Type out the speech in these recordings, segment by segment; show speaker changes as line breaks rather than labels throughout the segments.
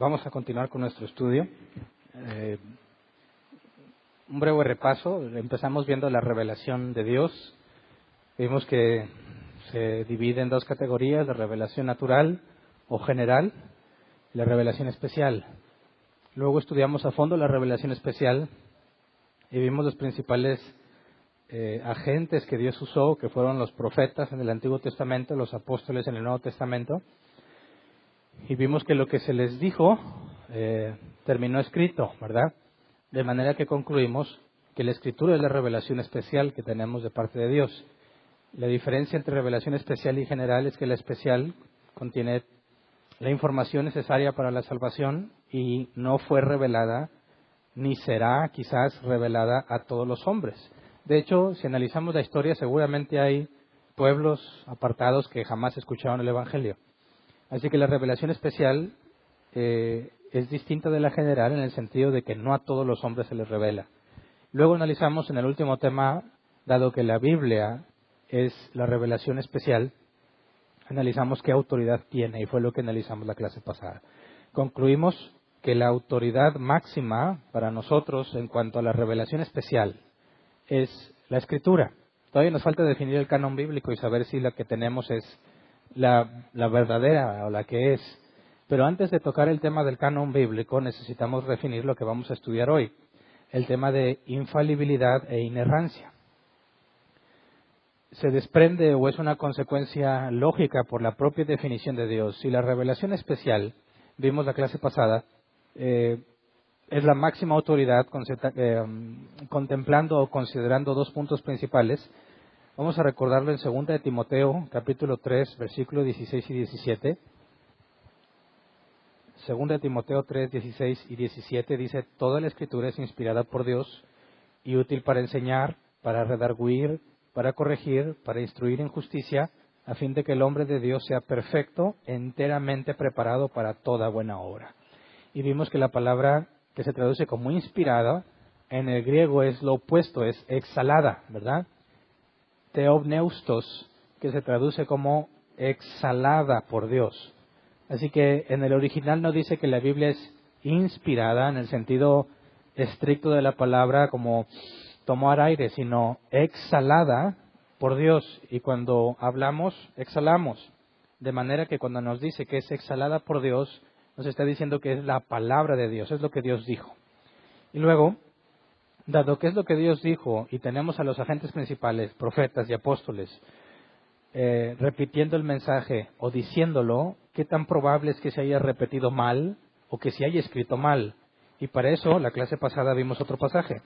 Vamos a continuar con nuestro estudio. Un breve repaso. Empezamos viendo la revelación de Dios. Vimos que se divide en dos categorías: la revelación natural o general y la revelación especial. Luego estudiamos a fondo la revelación especial y vimos los principales agentes que Dios usó, que fueron los profetas en el Antiguo Testamento, los apóstoles en el Nuevo Testamento. Y vimos que lo que se les dijo terminó escrito, ¿verdad? De manera que concluimos que la Escritura es la revelación especial que tenemos de parte de Dios. La diferencia entre revelación especial y general es que la especial contiene la información necesaria para la salvación y no fue revelada, ni será quizás revelada a todos los hombres. De hecho, si analizamos la historia, seguramente hay pueblos apartados que jamás escucharon el Evangelio. Así que la revelación especial es distinta de la general en el sentido de que no a todos los hombres se les revela. Luego analizamos en el último tema, dado que la Biblia es la revelación especial, analizamos qué autoridad tiene, y fue lo que analizamos la clase pasada. Concluimos que la autoridad máxima para nosotros en cuanto a la revelación especial es la Escritura. Todavía nos falta definir el canon bíblico y saber si la que tenemos es la verdadera o la que es. Pero antes de tocar el tema del canon bíblico, necesitamos definir lo que vamos a estudiar hoy, el tema de infalibilidad e inerrancia. Se desprende o es una consecuencia lógica por la propia definición de Dios. Si la revelación especial, vimos la clase pasada, es la máxima autoridad, contemplando o considerando dos puntos principales. Vamos a recordarlo en 2 de Timoteo, capítulo 3, versículos 16 y 17. 2 de Timoteo 3, 16 y 17 dice: toda la Escritura es inspirada por Dios y útil para enseñar, para redarguir, para corregir, para instruir en justicia, a fin de que el hombre de Dios sea perfecto, enteramente preparado para toda buena obra. Y vimos que la palabra que se traduce como inspirada, en el griego es lo opuesto, es exhalada, ¿verdad? Theopneustos, que se traduce como exhalada por Dios. Así que en el original no dice que la Biblia es inspirada en el sentido estricto de la palabra, como tomar aire, sino exhalada por Dios. Y cuando hablamos, exhalamos. De manera que cuando nos dice que es exhalada por Dios, nos está diciendo que es la palabra de Dios, es lo que Dios dijo. Y luego, dado que es lo que Dios dijo y tenemos a los agentes principales, profetas y apóstoles, repitiendo el mensaje o diciéndolo, ¿qué tan probable es que se haya repetido mal o que se haya escrito mal? Y para eso, la clase pasada vimos otro pasaje.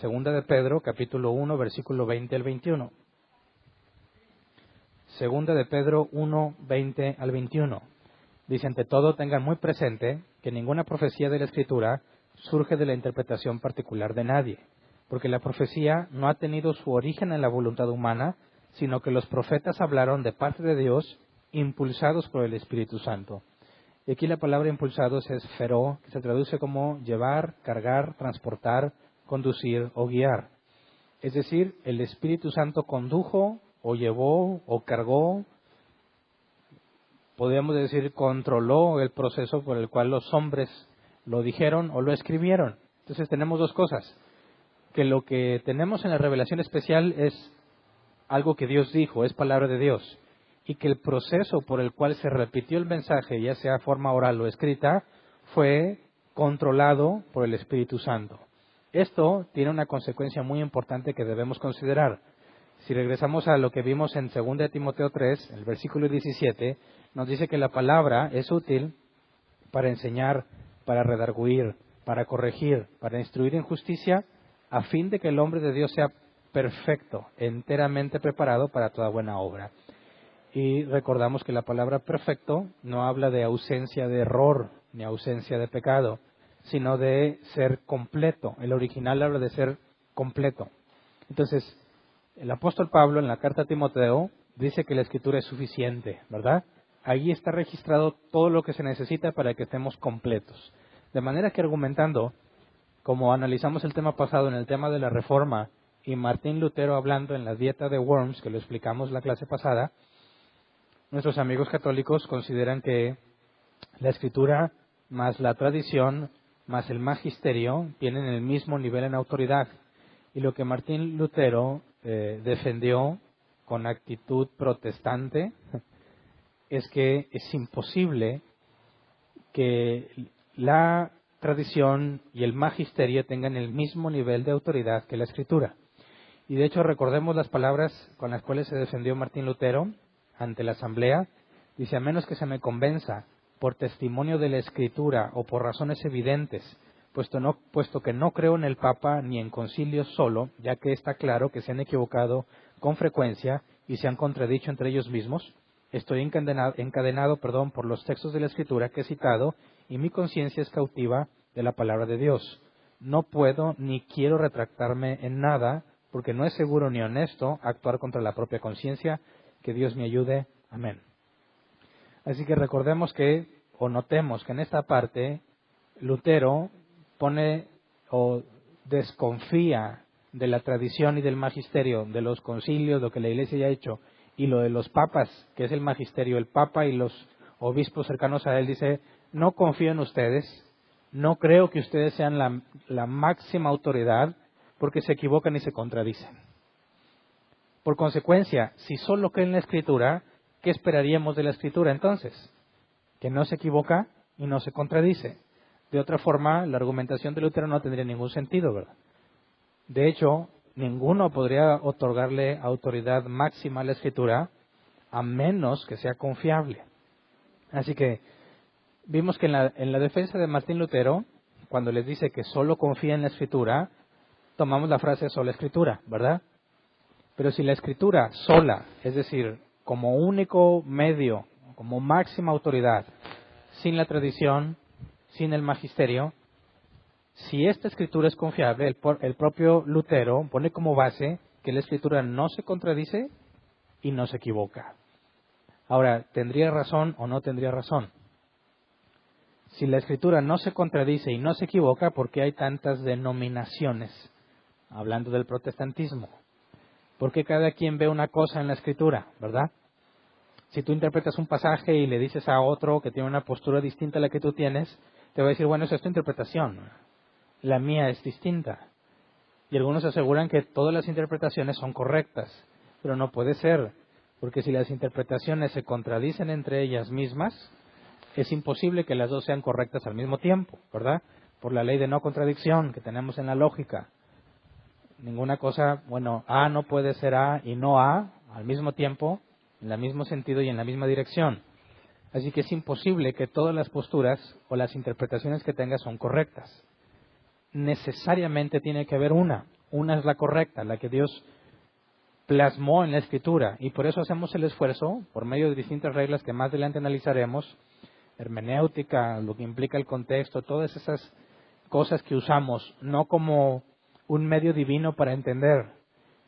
2 de Pedro, capítulo 1, versículo 20 al 21. 2 de Pedro 1, 20 al 21. Dice: ante todo, tengan muy presente que ninguna profecía de la Escritura surge de la interpretación particular de nadie, porque la profecía no ha tenido su origen en la voluntad humana, sino que los profetas hablaron de parte de Dios, impulsados por el Espíritu Santo. Y aquí la palabra impulsados es feró, que se traduce como llevar, cargar, transportar, conducir o guiar. Es decir, el Espíritu Santo condujo o llevó o cargó, podríamos decir controló el proceso por el cual los hombres lo dijeron o lo escribieron. Entonces tenemos dos cosas, que lo que tenemos en la revelación especial es algo que Dios dijo, es palabra de Dios, y que el proceso por el cual se repitió el mensaje, ya sea forma oral o escrita, fue controlado por el Espíritu Santo. Esto tiene una consecuencia muy importante que debemos considerar. Si regresamos a lo que vimos en 2 de Timoteo 3, el versículo 17, nos dice que la palabra es útil para enseñar, para redarguir, para corregir, para instruir en justicia, a fin de que el hombre de Dios sea perfecto, enteramente preparado para toda buena obra. Y recordamos que la palabra perfecto no habla de ausencia de error ni ausencia de pecado, sino de ser completo. El original habla de ser completo. Entonces, el apóstol Pablo en la carta a Timoteo dice que la Escritura es suficiente, ¿verdad? Allí está registrado todo lo que se necesita para que estemos completos. De manera que argumentando, como analizamos el tema pasado en el tema de la Reforma, y Martín Lutero hablando en la dieta de Worms, que lo explicamos la clase pasada, nuestros amigos católicos consideran que la Escritura más la tradición, más el magisterio tienen el mismo nivel en autoridad. Y lo que Martín Lutero defendió con actitud protestante es que es imposible que la tradición y el magisterio tengan el mismo nivel de autoridad que la Escritura. Y de hecho recordemos las palabras con las cuales se defendió Martín Lutero ante la asamblea. Dice: a menos que se me convenza por testimonio de la Escritura o por razones evidentes, puesto que no creo en el Papa ni en concilios solo, ya que está claro que se han equivocado con frecuencia y se han contradicho entre ellos mismos, estoy encadenado por los textos de la Escritura que he citado, y mi conciencia es cautiva de la palabra de Dios. No puedo ni quiero retractarme en nada, porque no es seguro ni honesto actuar contra la propia conciencia. Que Dios me ayude. Amén. Así que recordemos o notemos que en esta parte Lutero pone o desconfía de la tradición y del magisterio, de los concilios, lo que la Iglesia ya ha hecho, y lo de los papas, que es el magisterio, el papa y los obispos cercanos a él. Dice: no confío en ustedes, no creo que ustedes sean la máxima autoridad, porque se equivocan y se contradicen. Por consecuencia, si solo creen en la Escritura, ¿qué esperaríamos de la Escritura entonces? Que no se equivoca y no se contradice. De otra forma, la argumentación de Lutero no tendría ningún sentido, ¿verdad? De hecho, ninguno podría otorgarle autoridad máxima a la Escritura a menos que sea confiable. Así que vimos que en la defensa de Martín Lutero, cuando les dice que solo confía en la Escritura, tomamos la frase sola Escritura, ¿verdad? Pero si la Escritura sola, es decir, como único medio, como máxima autoridad, sin la tradición, sin el magisterio, si esta Escritura es confiable, el propio Lutero pone como base que la Escritura no se contradice y no se equivoca. Ahora, ¿tendría razón o no tendría razón? Si la Escritura no se contradice y no se equivoca, ¿por qué hay tantas denominaciones? Hablando del protestantismo. ¿Por qué cada quien ve una cosa en la Escritura, verdad? Si tú interpretas un pasaje y le dices a otro que tiene una postura distinta a la que tú tienes, te va a decir: bueno, esa es tu interpretación, la mía es distinta. Y algunos aseguran que todas las interpretaciones son correctas, pero no puede ser, porque si las interpretaciones se contradicen entre ellas mismas, es imposible que las dos sean correctas al mismo tiempo, ¿verdad? Por la ley de no contradicción que tenemos en la lógica. Ninguna cosa, A no puede ser A y no A al mismo tiempo, en el mismo sentido y en la misma dirección. Así que es imposible que todas las posturas o las interpretaciones que tengas son correctas. Necesariamente tiene que haber una es la correcta, la que Dios plasmó en la Escritura, y por eso hacemos el esfuerzo, por medio de distintas reglas que más adelante analizaremos, hermenéutica, lo que implica el contexto, todas esas cosas que usamos, no como un medio divino para entender,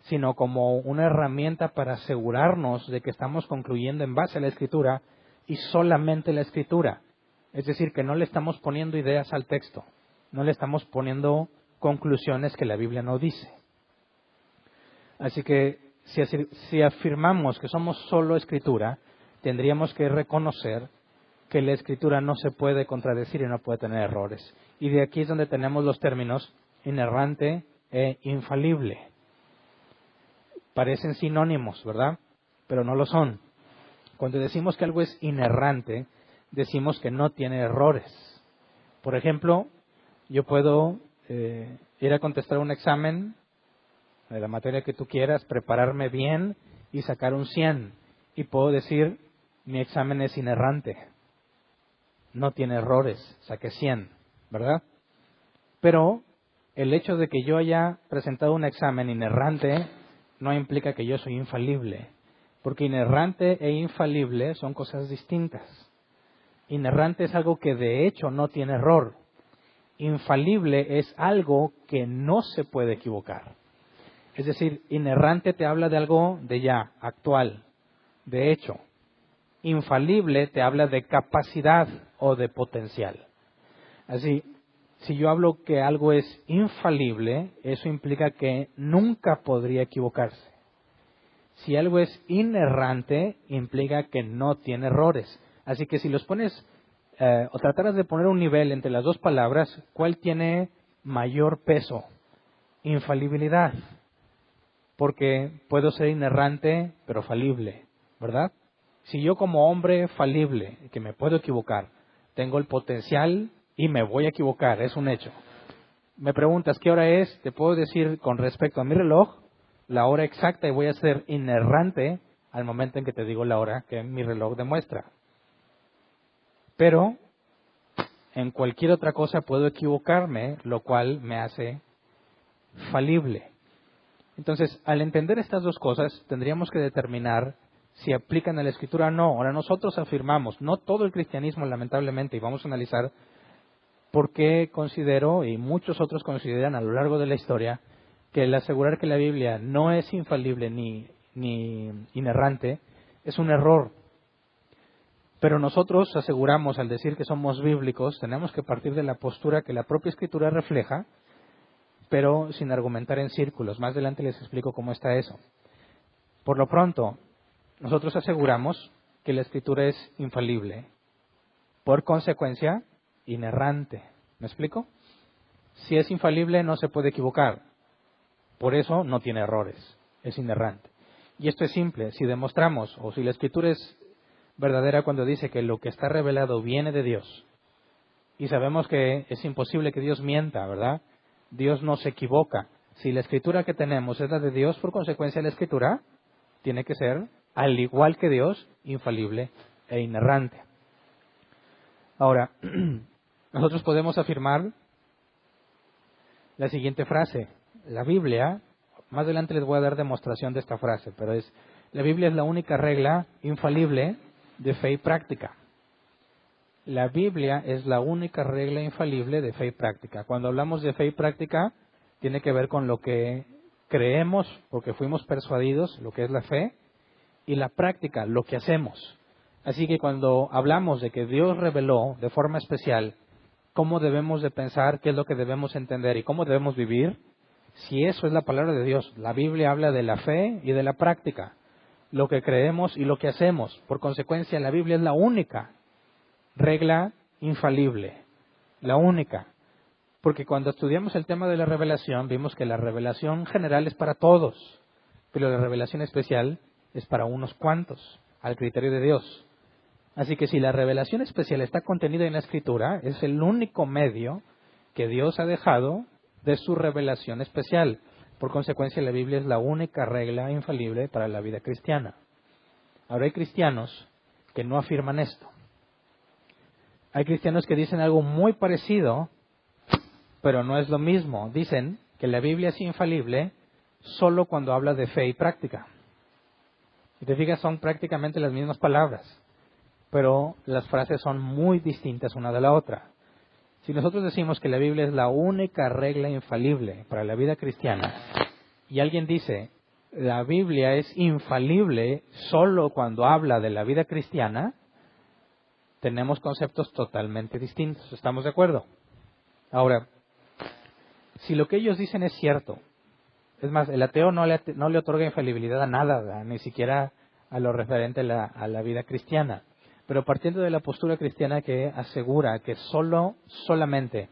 sino como una herramienta para asegurarnos de que estamos concluyendo en base a la Escritura y solamente la Escritura. Es decir, que no le estamos poniendo ideas al texto, no le estamos poniendo conclusiones que la Biblia no dice. Así que si afirmamos que somos solo Escritura, tendríamos que reconocer que la Escritura no se puede contradecir y no puede tener errores. Y de aquí es donde tenemos los términos inerrante e infalible. Parecen sinónimos, ¿verdad? Pero no lo son. Cuando decimos que algo es inerrante, decimos que no tiene errores. Por ejemplo, yo puedo ir a contestar un examen de la materia que tú quieras, prepararme bien y sacar un 100. Y puedo decir: mi examen es inerrante. No tiene errores, saqué 100, ¿verdad? Pero el hecho de que yo haya presentado un examen inerrante no implica que yo soy infalible, porque inerrante e infalible son cosas distintas. Inerrante es algo que de hecho no tiene error. Infalible es algo que no se puede equivocar. Es decir, inerrante te habla de algo de ya, actual, de hecho. Infalible te habla de capacidad o de potencial. Así, si yo hablo que algo es infalible, eso implica que nunca podría equivocarse. Si algo es inerrante, implica que no tiene errores. Así que si los pones o trataras de poner un nivel entre las dos palabras, ¿cuál tiene mayor peso? Infalibilidad. Porque puedo ser inerrante, pero falible, ¿verdad? Si yo como hombre falible, que me puedo equivocar, tengo el potencial y me voy a equivocar, es un hecho. Me preguntas qué hora es, te puedo decir con respecto a mi reloj, la hora exacta y voy a ser inerrante al momento en que te digo la hora que mi reloj demuestra. Pero en cualquier otra cosa puedo equivocarme, lo cual me hace falible. Entonces, al entender estas dos cosas, tendríamos que determinar si aplican a la Escritura o no. Ahora, nosotros afirmamos, no todo el cristianismo, lamentablemente, y vamos a analizar por qué considero, y muchos otros consideran a lo largo de la historia, que el asegurar que la Biblia no es infalible ni inerrante es un error. Pero nosotros aseguramos, al decir que somos bíblicos, tenemos que partir de la postura que la propia Escritura refleja, pero sin argumentar en círculos. Más adelante les explico cómo está eso. Por lo pronto, nosotros aseguramos que la Escritura es infalible. Por consecuencia, inerrante. ¿Me explico? Si es infalible, no se puede equivocar. Por eso no tiene errores. Es inerrante. Y esto es simple. Si demostramos, o si la Escritura es verdadera cuando dice que lo que está revelado viene de Dios, y sabemos que es imposible que Dios mienta, ¿verdad? Dios no se equivoca. Si la Escritura que tenemos es la de Dios, por consecuencia la Escritura tiene que ser, al igual que Dios, infalible e inerrante. Ahora, nosotros podemos afirmar la siguiente frase. La Biblia, más adelante les voy a dar demostración de esta frase, pero la Biblia es la única regla infalible de fe y práctica. La Biblia es la única regla infalible de fe y práctica. Cuando hablamos de fe y práctica, tiene que ver con lo que creemos, porque fuimos persuadidos, lo que es la fe, y la práctica, lo que hacemos. Así que cuando hablamos de que Dios reveló de forma especial cómo debemos de pensar, qué es lo que debemos entender y cómo debemos vivir, si eso es la palabra de Dios, la Biblia habla de la fe y de la práctica, lo que creemos y lo que hacemos. Por consecuencia, la Biblia es la única regla infalible, la única. Porque cuando estudiamos el tema de la revelación, vimos que la revelación general es para todos, pero la revelación especial es para unos cuantos, al criterio de Dios. Así que si la revelación especial está contenida en la Escritura, es el único medio que Dios ha dejado de su revelación especial. Por consecuencia, la Biblia es la única regla infalible para la vida cristiana. Ahora hay cristianos que no afirman esto. Hay cristianos que dicen algo muy parecido, pero no es lo mismo. Dicen que la Biblia es infalible solo cuando habla de fe y práctica. Y te fijas, son prácticamente las mismas palabras, pero las frases son muy distintas una de la otra. Si nosotros decimos que la Biblia es la única regla infalible para la vida cristiana, y alguien dice, la Biblia es infalible solo cuando habla de la vida cristiana, tenemos conceptos totalmente distintos. ¿Estamos de acuerdo? Ahora, si lo que ellos dicen es cierto, es más, el ateo no le otorga infalibilidad a nada, ¿verdad? Ni siquiera a lo referente a la vida cristiana. Pero partiendo de la postura cristiana que asegura que solamente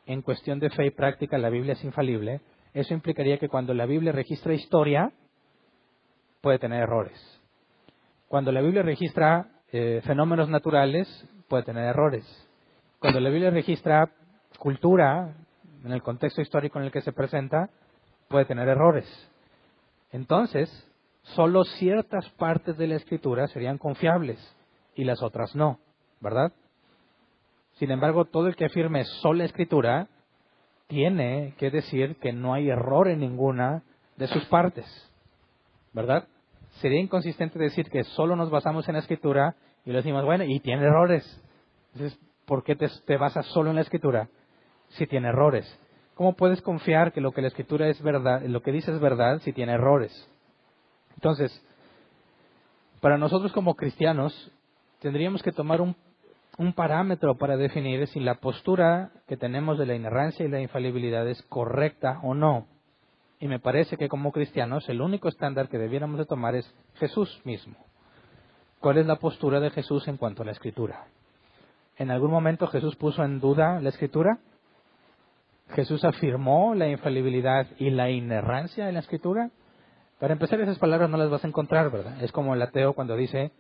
en cuestión de fe y práctica la Biblia es infalible, eso implicaría que cuando la Biblia registra historia, puede tener errores. Cuando la Biblia registra fenómenos naturales, puede tener errores. Cuando la Biblia registra cultura, en el contexto histórico en el que se presenta, puede tener errores. Entonces, solo ciertas partes de la Escritura serían confiables y las otras no, ¿verdad? Sin embargo, todo el que afirme sola Escritura tiene que decir que no hay error en ninguna de sus partes, ¿verdad? Sería inconsistente decir que solo nos basamos en la Escritura y le decimos, bueno, y tiene errores. Entonces, ¿por qué te basas solo en la Escritura si tiene errores? ¿Cómo puedes confiar que lo que la Escritura es verdad, lo que dice es verdad, si tiene errores? Entonces, para nosotros como cristianos, tendríamos que tomar un parámetro para definir si la postura que tenemos de la inerrancia y la infalibilidad es correcta o no. Y me parece que como cristianos el único estándar que debiéramos de tomar es Jesús mismo. ¿Cuál es la postura de Jesús en cuanto a la Escritura? ¿En algún momento Jesús puso en duda la Escritura? ¿Jesús afirmó la infalibilidad y la inerrancia de la Escritura? Para empezar, esas palabras no las vas a encontrar, ¿verdad? Es como el ateo cuando dice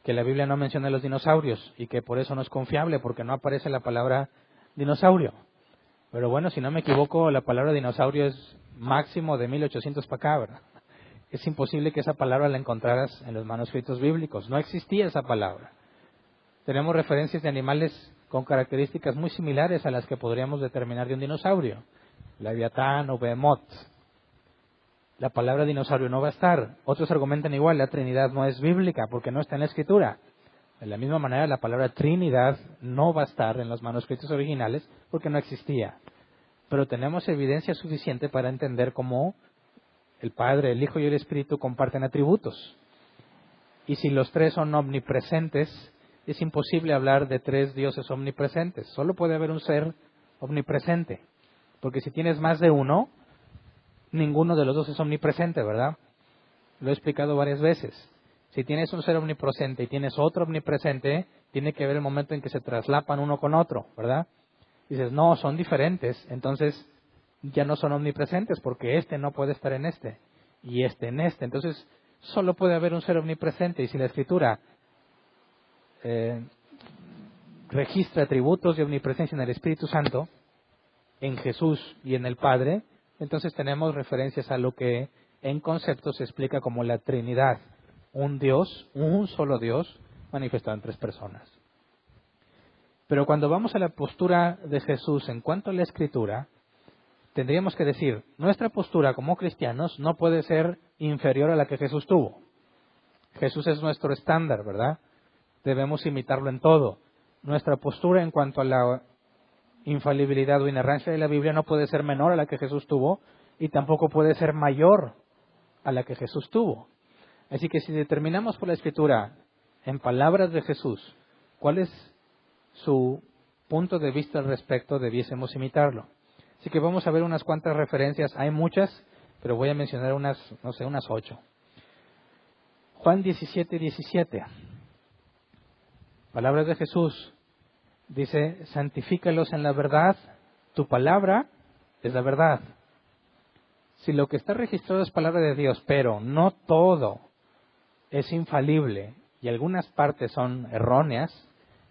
que la Biblia no menciona a los dinosaurios y que por eso no es confiable, porque no aparece la palabra dinosaurio. Pero bueno, si no me equivoco, la palabra dinosaurio es máximo de 1800 para acá, ¿verdad? Es imposible que esa palabra la encontraras en los manuscritos bíblicos. No existía esa palabra. Tenemos referencias de animales con características muy similares a las que podríamos determinar de un dinosaurio. Leviatán o Behemoth. La palabra dinosaurio no va a estar. Otros argumentan igual, la Trinidad no es bíblica porque no está en la Escritura. De la misma manera, la palabra Trinidad no va a estar en los manuscritos originales porque no existía. Pero tenemos evidencia suficiente para entender cómo el Padre, el Hijo y el Espíritu comparten atributos. Y si los tres son omnipresentes, es imposible hablar de tres dioses omnipresentes. Solo puede haber un ser omnipresente. Porque si tienes más de uno, ninguno de los dos es omnipresente, ¿verdad? Lo he explicado varias veces. Si tienes un ser omnipresente y tienes otro omnipresente, tiene que haber el momento en que se traslapan uno con otro, ¿verdad? Dices, no, son diferentes, entonces ya no son omnipresentes porque este no puede estar en este y este en este. Entonces, solo puede haber un ser omnipresente y si la Escritura registra atributos de omnipresencia en el Espíritu Santo, en Jesús y en el Padre, entonces tenemos referencias a lo que en concepto se explica como la Trinidad. Un Dios, un solo Dios, manifestado en tres personas. Pero cuando vamos a la postura de Jesús en cuanto a la Escritura, tendríamos que decir, nuestra postura como cristianos no puede ser inferior a la que Jesús tuvo. Jesús es nuestro estándar, ¿verdad? Debemos imitarlo en todo. Nuestra postura en cuanto a la infalibilidad o inerrancia de la Biblia no puede ser menor a la que Jesús tuvo y tampoco puede ser mayor a la que Jesús tuvo. Así que si determinamos por la Escritura, en palabras de Jesús, cuál es su punto de vista al respecto, debiésemos imitarlo. Así que vamos a ver unas cuantas referencias. Hay muchas, pero voy a mencionar unas 8. Juan 17:17. Palabras de Jesús. Dice, santifícalos en la verdad, tu palabra es la verdad. Si lo que está registrado es palabra de Dios, pero no todo es infalible y algunas partes son erróneas,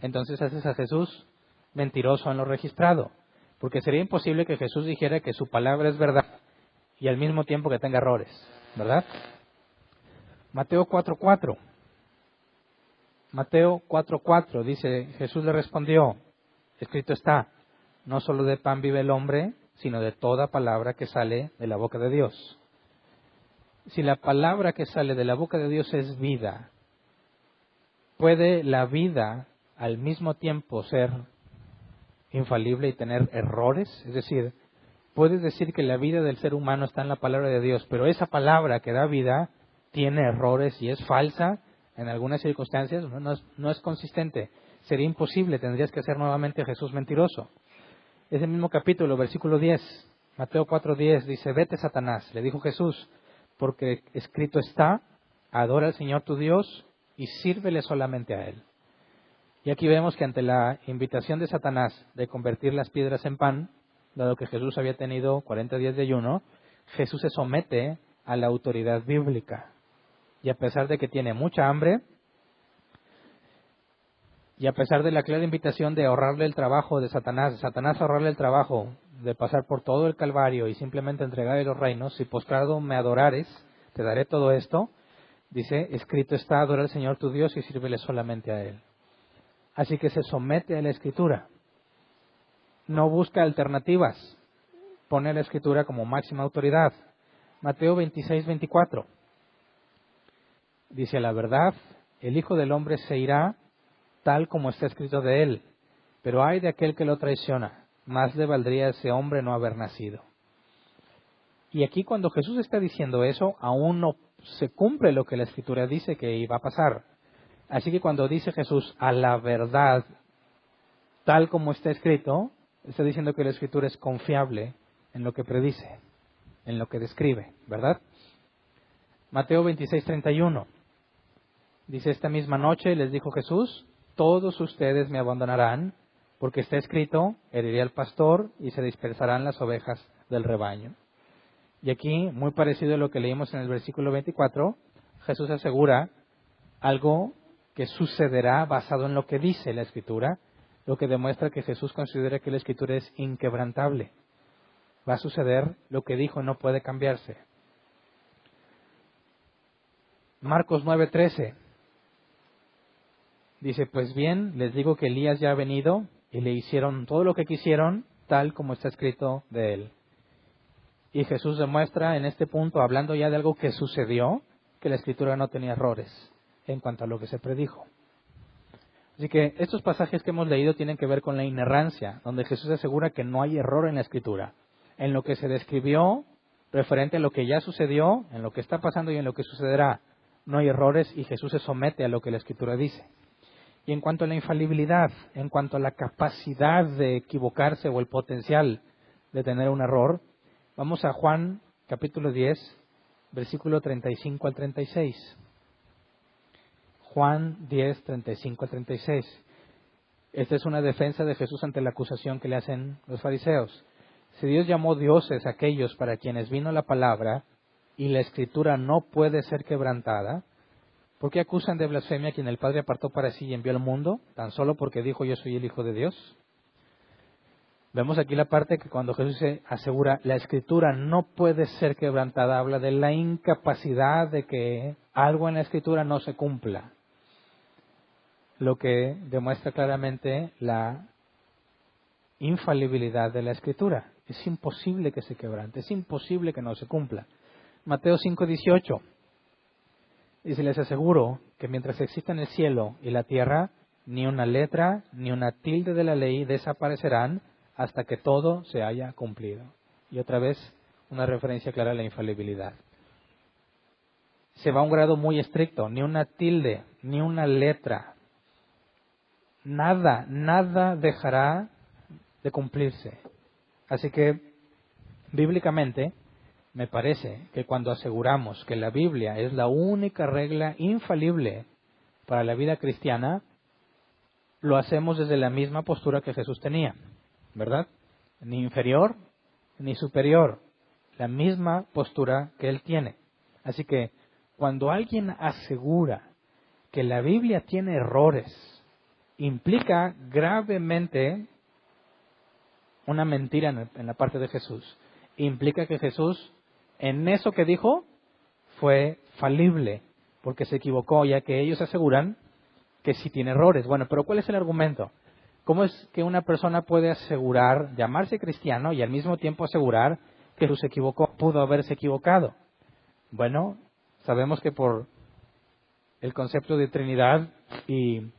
entonces haces a Jesús mentiroso en lo registrado. Porque sería imposible que Jesús dijera que su palabra es verdad y al mismo tiempo que tenga errores, ¿verdad? Mateo 4:4. Mateo 4:4 dice, Jesús le respondió, escrito está, no solo de pan vive el hombre, sino de toda palabra que sale de la boca de Dios. Si la palabra que sale de la boca de Dios es vida, ¿puede la vida al mismo tiempo ser infalible y tener errores? Es decir, puedes decir que la vida del ser humano está en la palabra de Dios, pero esa palabra que da vida tiene errores y es falsa en algunas circunstancias, no es consistente. Sería imposible, tendrías que hacer nuevamente a Jesús mentiroso. Ese mismo capítulo, versículo 10, Mateo 4:10, dice, vete Satanás, le dijo Jesús, porque escrito está, adora al Señor tu Dios y sírvele solamente a Él. Y aquí vemos que ante la invitación de Satanás de convertir las piedras en pan, dado que Jesús había tenido 40 días de ayuno, Jesús se somete a la autoridad bíblica. Y a pesar de que tiene mucha hambre, y a pesar de la clara invitación de ahorrarle el trabajo de Satanás ahorrarle el trabajo de pasar por todo el Calvario y simplemente entregarle los reinos, si postrado me adorares, te daré todo esto, dice, escrito está, adora al Señor tu Dios y sírvele solamente a Él. Así que se somete a la Escritura. No busca alternativas. Pone a la Escritura como máxima autoridad. Mateo 26:24. Dice, la verdad, el Hijo del Hombre se irá tal como está escrito de Él. Pero ay de aquel que lo traiciona. Más le valdría a ese hombre no haber nacido. Y aquí cuando Jesús está diciendo eso, aún no se cumple lo que la Escritura dice que iba a pasar. Así que cuando dice Jesús a la verdad, tal como está escrito, está diciendo que la Escritura es confiable en lo que predice, en lo que describe, ¿verdad? Mateo 26:31. Dice, esta misma noche les dijo Jesús, todos ustedes me abandonarán porque está escrito, heriré al pastor y se dispersarán las ovejas del rebaño. Y aquí, muy parecido a lo que leímos en el versículo 24, Jesús asegura algo que sucederá basado en lo que dice la Escritura, lo que demuestra que Jesús considera que la Escritura es inquebrantable. Va a suceder lo que dijo, no puede cambiarse. Marcos 9:13 dice, pues bien, les digo que Elías ya ha venido y le hicieron todo lo que quisieron, tal como está escrito de él. Y Jesús demuestra en este punto, hablando ya de algo que sucedió, que la Escritura no tenía errores en cuanto a lo que se predijo. Así que estos pasajes que hemos leído tienen que ver con la inerrancia, donde Jesús asegura que no hay error en la Escritura. En lo que se describió, referente a lo que ya sucedió, en lo que está pasando y en lo que sucederá, no hay errores y Jesús se somete a lo que la Escritura dice. Y en cuanto a la infalibilidad, en cuanto a la capacidad de equivocarse o el potencial de tener un error, vamos a Juan capítulo 10, versículo 35 al 36. Juan 10, 35 al 36. Esta es una defensa de Jesús ante la acusación que le hacen los fariseos. Si Dios llamó dioses a aquellos para quienes vino la palabra y la Escritura no puede ser quebrantada, ¿por qué acusan de blasfemia a quien el Padre apartó para sí y envió al mundo, tan solo porque dijo yo soy el Hijo de Dios? Vemos aquí la parte que cuando Jesús se asegura la Escritura no puede ser quebrantada, habla de la incapacidad de que algo en la Escritura no se cumpla, lo que demuestra claramente la infalibilidad de la Escritura. Es imposible que se quebrante, es imposible que no se cumpla. Mateo 5:18 dice, les aseguro que mientras existan el cielo y la tierra, ni una letra ni una tilde de la ley desaparecerán hasta que todo se haya cumplido. Y otra vez, una referencia clara a la infalibilidad. Se va a un grado muy estricto, ni una tilde, ni una letra. Nada dejará de cumplirse. Así que, bíblicamente, me parece que cuando aseguramos que la Biblia es la única regla infalible para la vida cristiana, lo hacemos desde la misma postura que Jesús tenía, ¿verdad? Ni inferior ni superior, la misma postura que Él tiene. Así que cuando alguien asegura que la Biblia tiene errores, implica gravemente una mentira en la parte de Jesús. Implica que Jesús, en eso que dijo, fue falible, porque se equivocó, ya que ellos aseguran que sí tiene errores. Bueno, pero ¿cuál es el argumento? ¿Cómo es que una persona puede asegurar, llamarse cristiano y al mismo tiempo asegurar que Jesús se equivocó, pudo haberse equivocado? Bueno, sabemos que por el concepto de Trinidad y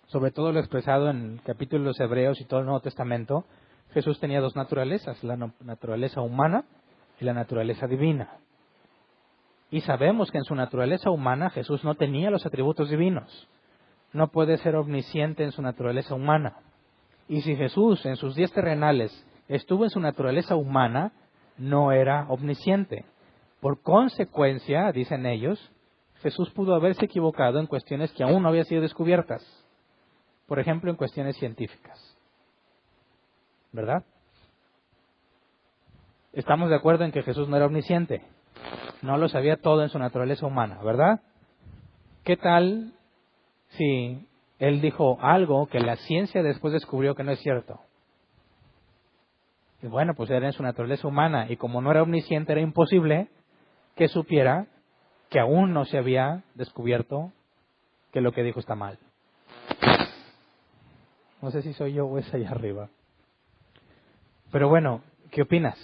sobre todo lo expresado en el capítulo de los Hebreos y todo el Nuevo Testamento, Jesús tenía dos naturalezas, la naturaleza humana y la naturaleza divina. Y sabemos que en su naturaleza humana Jesús no tenía los atributos divinos. No puede ser omnisciente en su naturaleza humana. Y si Jesús en sus días terrenales estuvo en su naturaleza humana, no era omnisciente. Por consecuencia, dicen ellos, Jesús pudo haberse equivocado en cuestiones que aún no habían sido descubiertas. Por ejemplo, en cuestiones científicas. ¿Verdad? Estamos de acuerdo en que Jesús no era omnisciente. No lo sabía todo en su naturaleza humana, ¿verdad? ¿Qué tal si Él dijo algo que la ciencia después descubrió que no es cierto? Y bueno, pues era en su naturaleza humana y como no era omnisciente era imposible que supiera que aún no se había descubierto que lo que dijo está mal. No sé si soy yo o es allá arriba. Pero bueno, ¿qué opinas?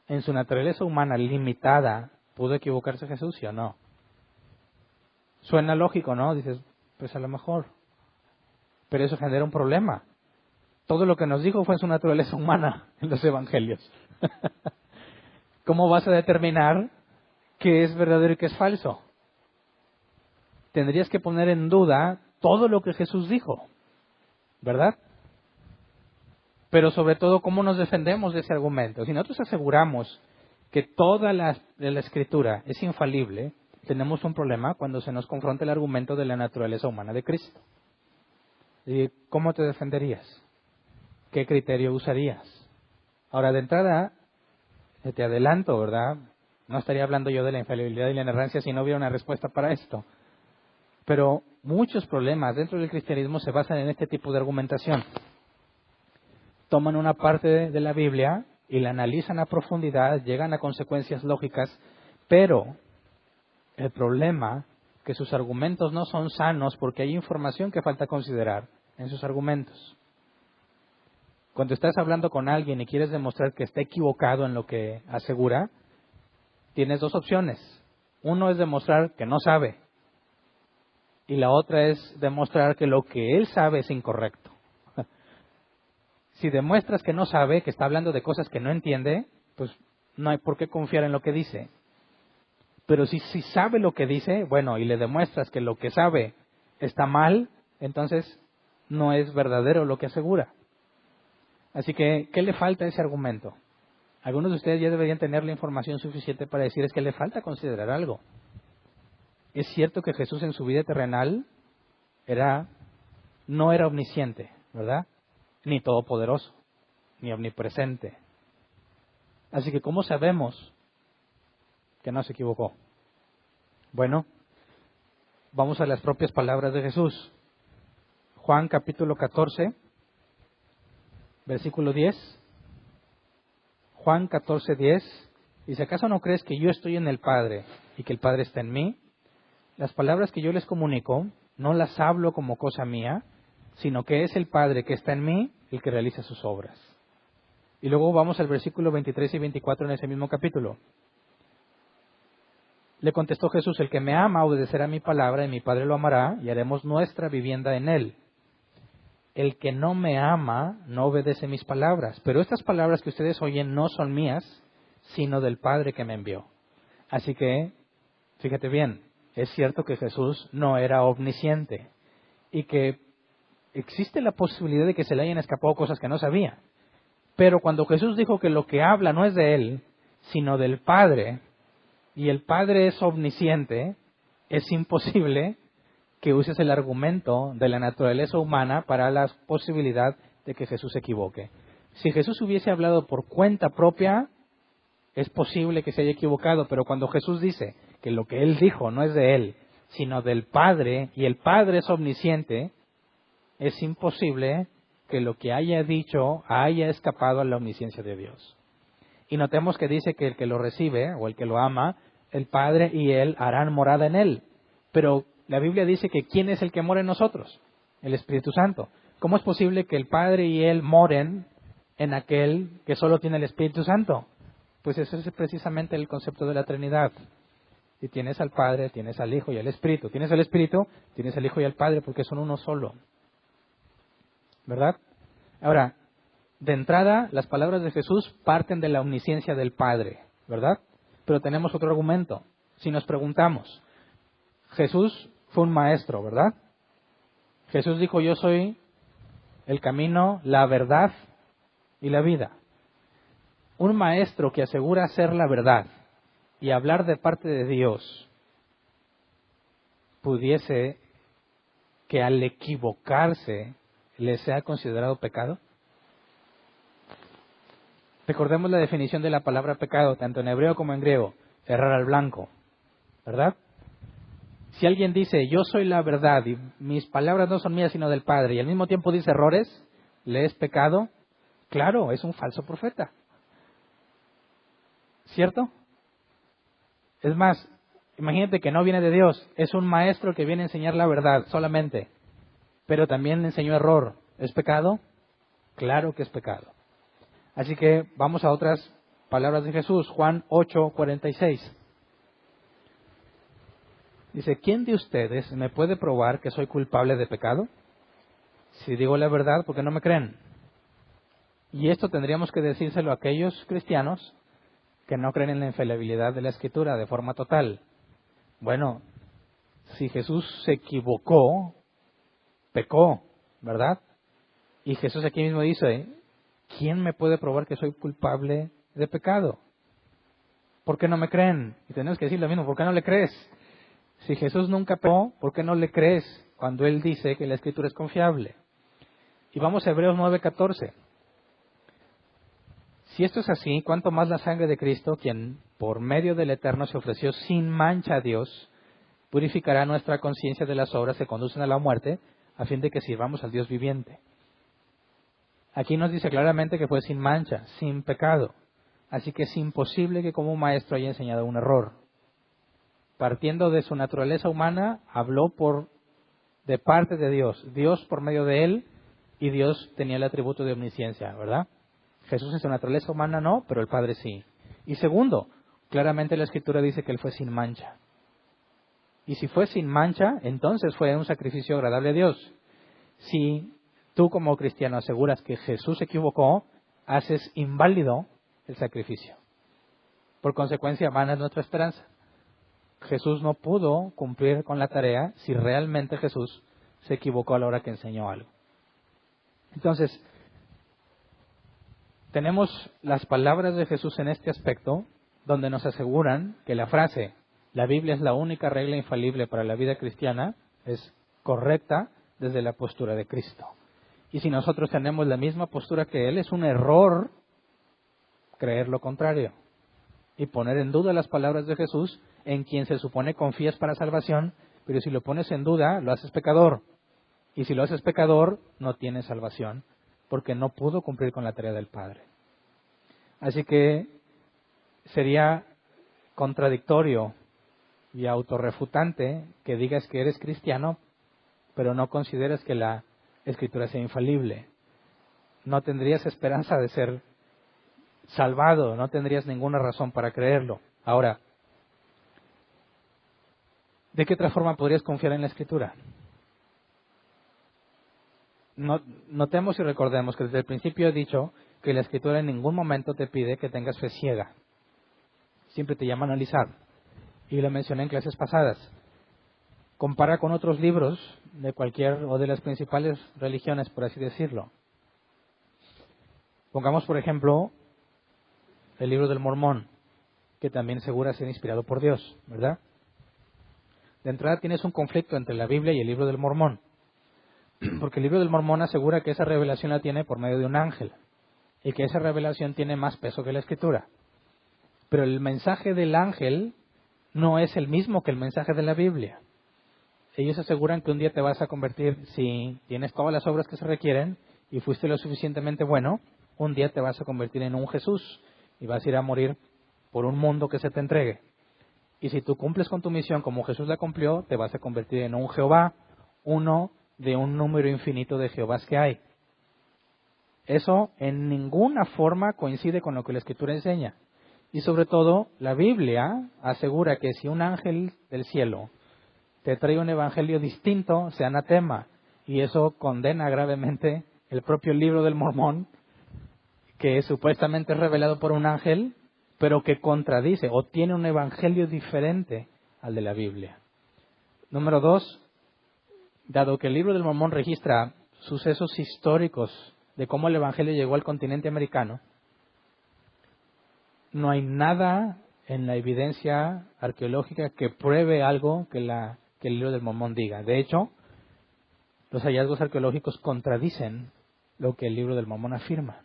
En su naturaleza humana limitada, ¿pudo equivocarse Jesús, sí o no? Suena lógico, ¿no? Dices, pues a lo mejor. Pero eso genera un problema. Todo lo que nos dijo fue en su naturaleza humana en los evangelios. ¿Cómo vas a determinar qué es verdadero y qué es falso? Tendrías que poner en duda todo lo que Jesús dijo, ¿verdad? Pero sobre todo, ¿cómo nos defendemos de ese argumento? Si nosotros aseguramos que toda la Escritura es infalible, tenemos un problema cuando se nos confronta el argumento de la naturaleza humana de Cristo. ¿Y cómo te defenderías? ¿Qué criterio usarías? Ahora, de entrada, te adelanto, ¿verdad? No estaría hablando yo de la infalibilidad y la inerrancia si no hubiera una respuesta para esto. Pero muchos problemas dentro del cristianismo se basan en este tipo de argumentación. Toman una parte de la Biblia y la analizan a profundidad, llegan a consecuencias lógicas, pero el problema es que sus argumentos no son sanos porque hay información que falta considerar en sus argumentos. Cuando estás hablando con alguien y quieres demostrar que está equivocado en lo que asegura, tienes dos opciones. Uno es demostrar que no sabe y la otra es demostrar que lo que él sabe es incorrecto. Si demuestras que no sabe, que está hablando de cosas que no entiende, pues no hay por qué confiar en lo que dice. Pero si sabe lo que dice, bueno, y le demuestras que lo que sabe está mal, entonces no es verdadero lo que asegura. Así que, ¿qué le falta a ese argumento? Algunos de ustedes ya deberían tener la información suficiente para decir es que le falta considerar algo. Es cierto que Jesús en su vida terrenal no era omnisciente, ¿verdad? Ni todopoderoso, ni omnipresente. Así que, ¿cómo sabemos que no se equivocó? Bueno, vamos a las propias palabras de Jesús. Juan capítulo 14, versículo 10. Juan 14, 10. Dice, ¿acaso no crees que yo estoy en el Padre y que el Padre está en mí? Las palabras que yo les comunico no las hablo como cosa mía, sino que es el Padre que está en mí el que realiza sus obras. Y luego vamos al versículo 23 y 24 en ese mismo capítulo. Le contestó Jesús, el que me ama obedecerá mi palabra y mi Padre lo amará y haremos nuestra vivienda en él. El que no me ama no obedece mis palabras, pero estas palabras que ustedes oyen no son mías, sino del Padre que me envió. Así que, fíjate bien, es cierto que Jesús no era omnisciente y que existe la posibilidad de que se le hayan escapado cosas que no sabía. Pero cuando Jesús dijo que lo que habla no es de él, sino del Padre, y el Padre es omnisciente, es imposible que uses el argumento de la naturaleza humana para la posibilidad de que Jesús se equivoque. Si Jesús hubiese hablado por cuenta propia, es posible que se haya equivocado, pero cuando Jesús dice que lo que él dijo no es de él, sino del Padre, y el Padre es omnisciente, es imposible que lo que haya dicho haya escapado a la omnisciencia de Dios. Y notemos que dice que el que lo recibe, o el que lo ama, el Padre y él harán morada en él. Pero la Biblia dice que ¿quién es el que mora en nosotros? El Espíritu Santo. ¿Cómo es posible que el Padre y él moren en aquel que solo tiene el Espíritu Santo? Pues ese es precisamente el concepto de la Trinidad. Si tienes al Padre, tienes al Hijo y al Espíritu. Tienes al Espíritu, tienes al Hijo y al Padre, porque son uno solo. ¿Verdad? Ahora, de entrada, las palabras de Jesús parten de la omnisciencia del Padre, ¿verdad? Pero tenemos otro argumento. Si nos preguntamos, Jesús fue un maestro, ¿verdad? Jesús dijo, yo soy el camino, la verdad y la vida. Un maestro que asegura ser la verdad y hablar de parte de Dios, pudiese que al equivocarse le sea considerado pecado. Recordemos la definición de la palabra pecado, tanto en hebreo como en griego, errar al blanco, ¿verdad? Si alguien dice, yo soy la verdad y mis palabras no son mías sino del Padre, y al mismo tiempo dice errores, ¿le es pecado? Claro, es un falso profeta. ¿Cierto? Es más, imagínate que no viene de Dios, es un maestro que viene a enseñar la verdad solamente, pero también enseñó error. ¿Es pecado? Claro que es pecado. Así que vamos a otras palabras de Jesús, Juan 8:46. Dice, ¿quién de ustedes me puede probar que soy culpable de pecado? Si digo la verdad, ¿por qué no me creen? Y esto tendríamos que decírselo a aquellos cristianos que no creen en la infalibilidad de la Escritura de forma total. Bueno, si Jesús se equivocó, pecó, ¿verdad? Y Jesús aquí mismo dice, ¿quién me puede probar que soy culpable de pecado? ¿Por qué no me creen? Y tenemos que decir lo mismo, ¿por qué no le crees? Si Jesús nunca pecó, ¿por qué no le crees cuando Él dice que la Escritura es confiable? Y vamos a Hebreos 9:14. Si esto es así, ¿cuánto más la sangre de Cristo, quien por medio del Eterno se ofreció sin mancha a Dios, purificará nuestra conciencia de las obras que conducen a la muerte, a fin de que sirvamos al Dios viviente? Aquí nos dice claramente que fue sin mancha, sin pecado. Así que es imposible que como maestro haya enseñado un error. Partiendo de su naturaleza humana, habló de parte de Dios. Dios por medio de él, y Dios tenía el atributo de omnisciencia, ¿verdad? Jesús en su naturaleza humana no, pero el Padre sí. Y segundo, claramente la Escritura dice que él fue sin mancha. Y si fue sin mancha, entonces fue un sacrificio agradable a Dios. Si tú como cristiano aseguras que Jesús se equivocó, haces inválido el sacrificio. Por consecuencia, vana es nuestra esperanza. Jesús no pudo cumplir con la tarea si realmente Jesús se equivocó a la hora que enseñó algo. Entonces, tenemos las palabras de Jesús en este aspecto, donde nos aseguran que la frase, la Biblia es la única regla infalible para la vida cristiana, es correcta desde la postura de Cristo. Y si nosotros tenemos la misma postura que Él, es un error creer lo contrario y poner en duda las palabras de Jesús, en quien se supone confías para salvación, pero si lo pones en duda, lo haces pecador. Y si lo haces pecador, no tienes salvación, porque no pudo cumplir con la tarea del Padre. Así que sería contradictorio y autorrefutante que digas que eres cristiano, pero no consideres que la Escritura sea infalible. No tendrías esperanza de ser salvado, no tendrías ninguna razón para creerlo. Ahora, ¿de qué otra forma podrías confiar en la Escritura? Notemos y recordemos que desde el principio he dicho que la Escritura en ningún momento te pide que tengas fe ciega. Siempre te llama a analizar. Y lo mencioné en clases pasadas. Compara con otros libros de cualquier o de las principales religiones, por así decirlo. Pongamos, por ejemplo, el libro del Mormón, que también asegura ser inspirado por Dios, ¿verdad? De entrada tienes un conflicto entre la Biblia y el libro del Mormón. Porque el libro del Mormón asegura que esa revelación la tiene por medio de un ángel y que esa revelación tiene más peso que la Escritura. Pero el mensaje del ángel no es el mismo que el mensaje de la Biblia. Ellos aseguran que un día te vas a convertir, si tienes todas las obras que se requieren y fuiste lo suficientemente bueno, un día te vas a convertir en un Jesús y vas a ir a morir por un mundo que se te entregue. Y si tú cumples con tu misión como Jesús la cumplió, te vas a convertir en un Jehová, uno de un número infinito de Jehovás que hay. Eso en ninguna forma coincide con lo que la Escritura enseña. Y sobre todo, la Biblia asegura que si un ángel del cielo te trae un evangelio distinto, sea anatema. Y eso condena gravemente el propio libro del Mormón, que supuestamente es revelado por un ángel, pero que contradice o tiene un evangelio diferente al de la Biblia. Número 2, dado que el libro del Mormón registra sucesos históricos de cómo el evangelio llegó al continente americano, no hay nada en la evidencia arqueológica que pruebe algo que el libro del Mormón diga. De hecho, los hallazgos arqueológicos contradicen lo que el libro del Mormón afirma.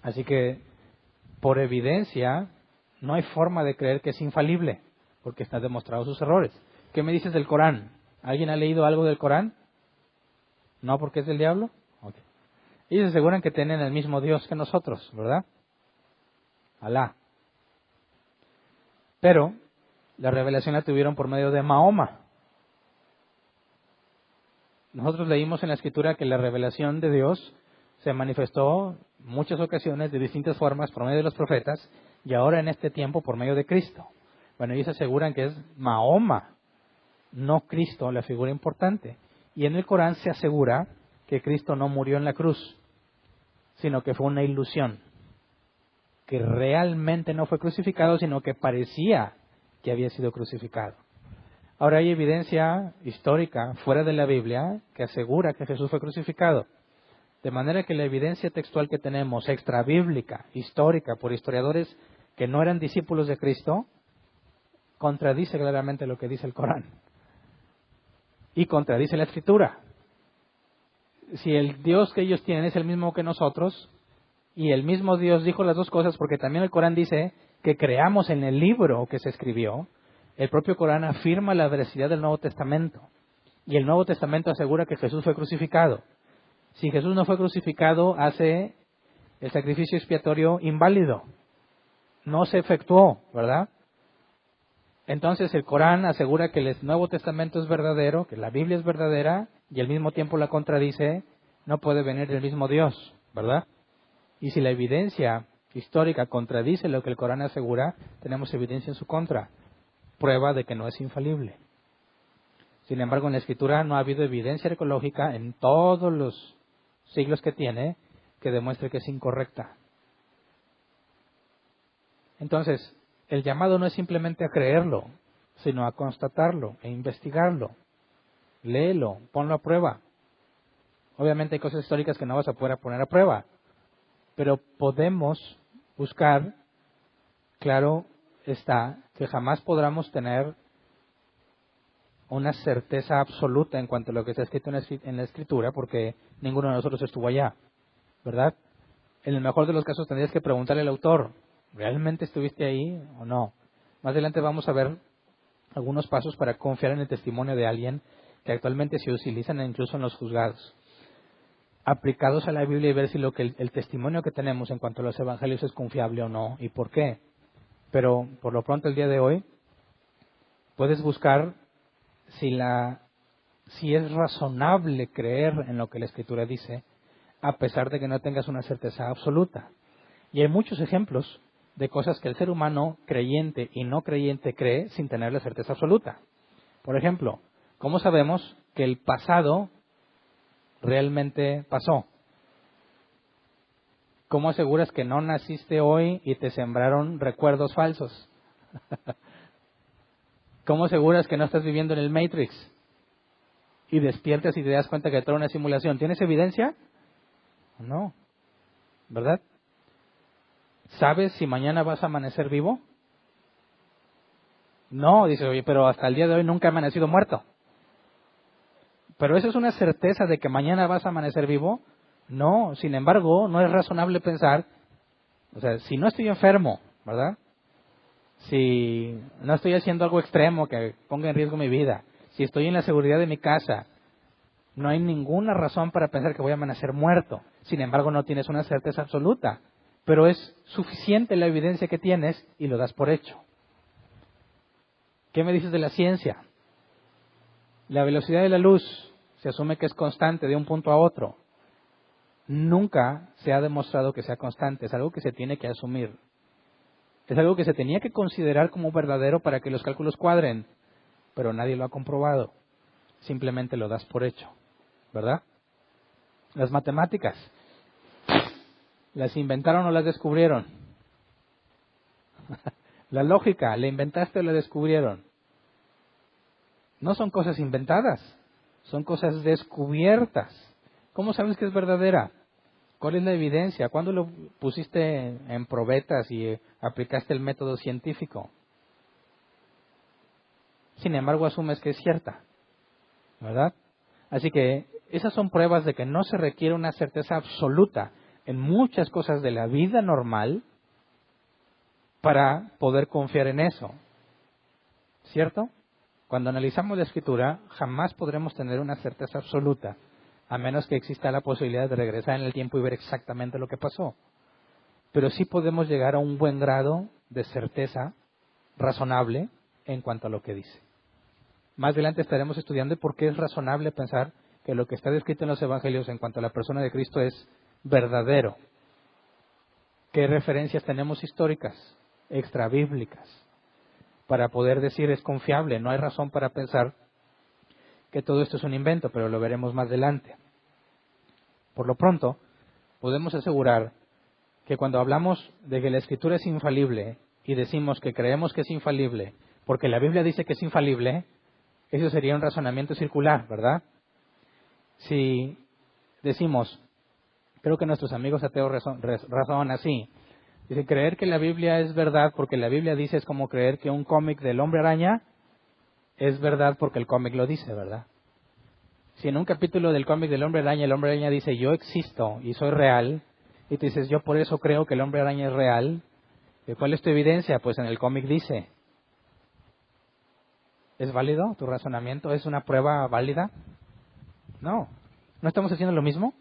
Así que, por evidencia, no hay forma de creer que es infalible, porque están demostrados sus errores. ¿Qué me dices del Corán? ¿Alguien ha leído algo del Corán? ¿No porque es del diablo? Okay. Ellos aseguran que tienen el mismo Dios que nosotros, ¿verdad? Alá. Pero la revelación la tuvieron por medio de Mahoma. Nosotros leímos en la Escritura que la revelación de Dios se manifestó en muchas ocasiones de distintas formas por medio de los profetas y ahora en este tiempo por medio de Cristo. Bueno, ellos aseguran que es Mahoma, no Cristo, la figura importante. Y en el Corán se asegura que Cristo no murió en la cruz, sino que fue una ilusión, que realmente no fue crucificado, sino que parecía que había sido crucificado. Ahora hay evidencia histórica fuera de la Biblia que asegura que Jesús fue crucificado. De manera que la evidencia textual que tenemos, extrabíblica, histórica, por historiadores que no eran discípulos de Cristo, contradice claramente lo que dice el Corán. Y contradice la Escritura. si el Dios que ellos tienen es el mismo que nosotros, y el mismo Dios dijo las dos cosas, porque también el Corán dice que creamos en el libro que se escribió, el propio Corán afirma la veracidad del Nuevo Testamento. Y el Nuevo Testamento asegura que Jesús fue crucificado. Si Jesús no fue crucificado, hace el sacrificio expiatorio inválido. No se efectuó, ¿verdad? Entonces el Corán asegura que el Nuevo Testamento es verdadero, que la Biblia es verdadera, y al mismo tiempo la contradice, no puede venir del mismo Dios, ¿verdad? Y si la evidencia histórica contradice lo que el Corán asegura, tenemos evidencia en su contra, prueba de que no es infalible. Sin embargo, en la Escritura no ha habido evidencia arqueológica en todos los siglos que tiene que demuestre que es incorrecta. Entonces, el llamado no es simplemente a creerlo, sino a constatarlo e investigarlo. Léelo, ponlo a prueba. Obviamente hay cosas históricas que no vas a poder poner a prueba, pero podemos buscar, claro está, que jamás podamos tener una certeza absoluta en cuanto a lo que está escrito en la Escritura, porque ninguno de nosotros estuvo allá, ¿verdad? En el mejor de los casos tendrías que preguntarle al autor, ¿realmente estuviste ahí o no? Más adelante vamos a ver algunos pasos para confiar en el testimonio de alguien que actualmente se utilizan incluso en los juzgados, aplicados a la Biblia y ver si lo que el testimonio que tenemos en cuanto a los evangelios es confiable o no y por qué. Pero por lo pronto el día de hoy puedes buscar si es razonable creer en lo que la Escritura dice, a pesar de que no tengas una certeza absoluta. Y hay muchos ejemplos de cosas que el ser humano creyente y no creyente cree sin tener la certeza absoluta. Por ejemplo, ¿cómo sabemos que el pasado realmente pasó? ¿Cómo aseguras que no naciste hoy y te sembraron recuerdos falsos? ¿Cómo aseguras que no estás viviendo en el Matrix y despiertas y te das cuenta que todo es una simulación? ¿Tienes evidencia? No, ¿verdad? ¿Sabes si mañana vas a amanecer vivo? No, dice, oye, pero hasta el día de hoy nunca he amanecido muerto. ¿Pero eso es una certeza de que mañana vas a amanecer vivo? No, sin embargo, no es razonable pensar, o sea, si no estoy enfermo, ¿verdad? Si no estoy haciendo algo extremo que ponga en riesgo mi vida, si estoy en la seguridad de mi casa, no hay ninguna razón para pensar que voy a amanecer muerto. Sin embargo, no tienes una certeza absoluta, pero es suficiente la evidencia que tienes y lo das por hecho. ¿Qué me dices de la ciencia? La velocidad de la luz se asume que es constante de un punto a otro. Nunca se ha demostrado que sea constante, es algo que se tiene que asumir. Es algo que se tenía que considerar como verdadero para que los cálculos cuadren, pero nadie lo ha comprobado. Simplemente lo das por hecho, ¿verdad? Las matemáticas, ¿las inventaron o las descubrieron? La lógica, ¿la inventaste o la descubrieron? No son cosas inventadas, son cosas descubiertas. ¿Cómo sabes que es verdadera? ¿Cuál es la evidencia? ¿Cuándo lo pusiste en probetas y aplicaste el método científico? Sin embargo, asumes que es cierta, ¿verdad? Así que esas son pruebas de que no se requiere una certeza absoluta en muchas cosas de la vida normal para poder confiar en eso, ¿cierto? Cuando analizamos la Escritura, jamás podremos tener una certeza absoluta, a menos que exista la posibilidad de regresar en el tiempo y ver exactamente lo que pasó. Pero sí podemos llegar a un buen grado de certeza razonable en cuanto a lo que dice. Más adelante estaremos estudiando por qué es razonable pensar que lo que está descrito en los Evangelios en cuanto a la persona de Cristo es verdadero. ¿Qué referencias tenemos históricas, extrabíblicas, para poder decir es confiable? No hay razón para pensar que todo esto es un invento, pero lo veremos más adelante. Por lo pronto, podemos asegurar que cuando hablamos de que la Escritura es infalible y decimos que creemos que es infalible porque la Biblia dice que es infalible, eso sería un razonamiento circular, ¿verdad? Si decimos, creo que nuestros amigos ateos razonan así, dicen, creer que la Biblia es verdad porque la Biblia dice es como creer que un cómic del Hombre Araña es verdad porque el cómic lo dice, ¿verdad? Si en un capítulo del cómic del Hombre Araña, el Hombre Araña dice, yo existo y soy real, y tú dices, yo por eso creo que el Hombre Araña es real, ¿cuál es tu evidencia? Pues en el cómic dice. ¿Es válido tu razonamiento? ¿Es una prueba válida? No. ¿No estamos haciendo lo mismo?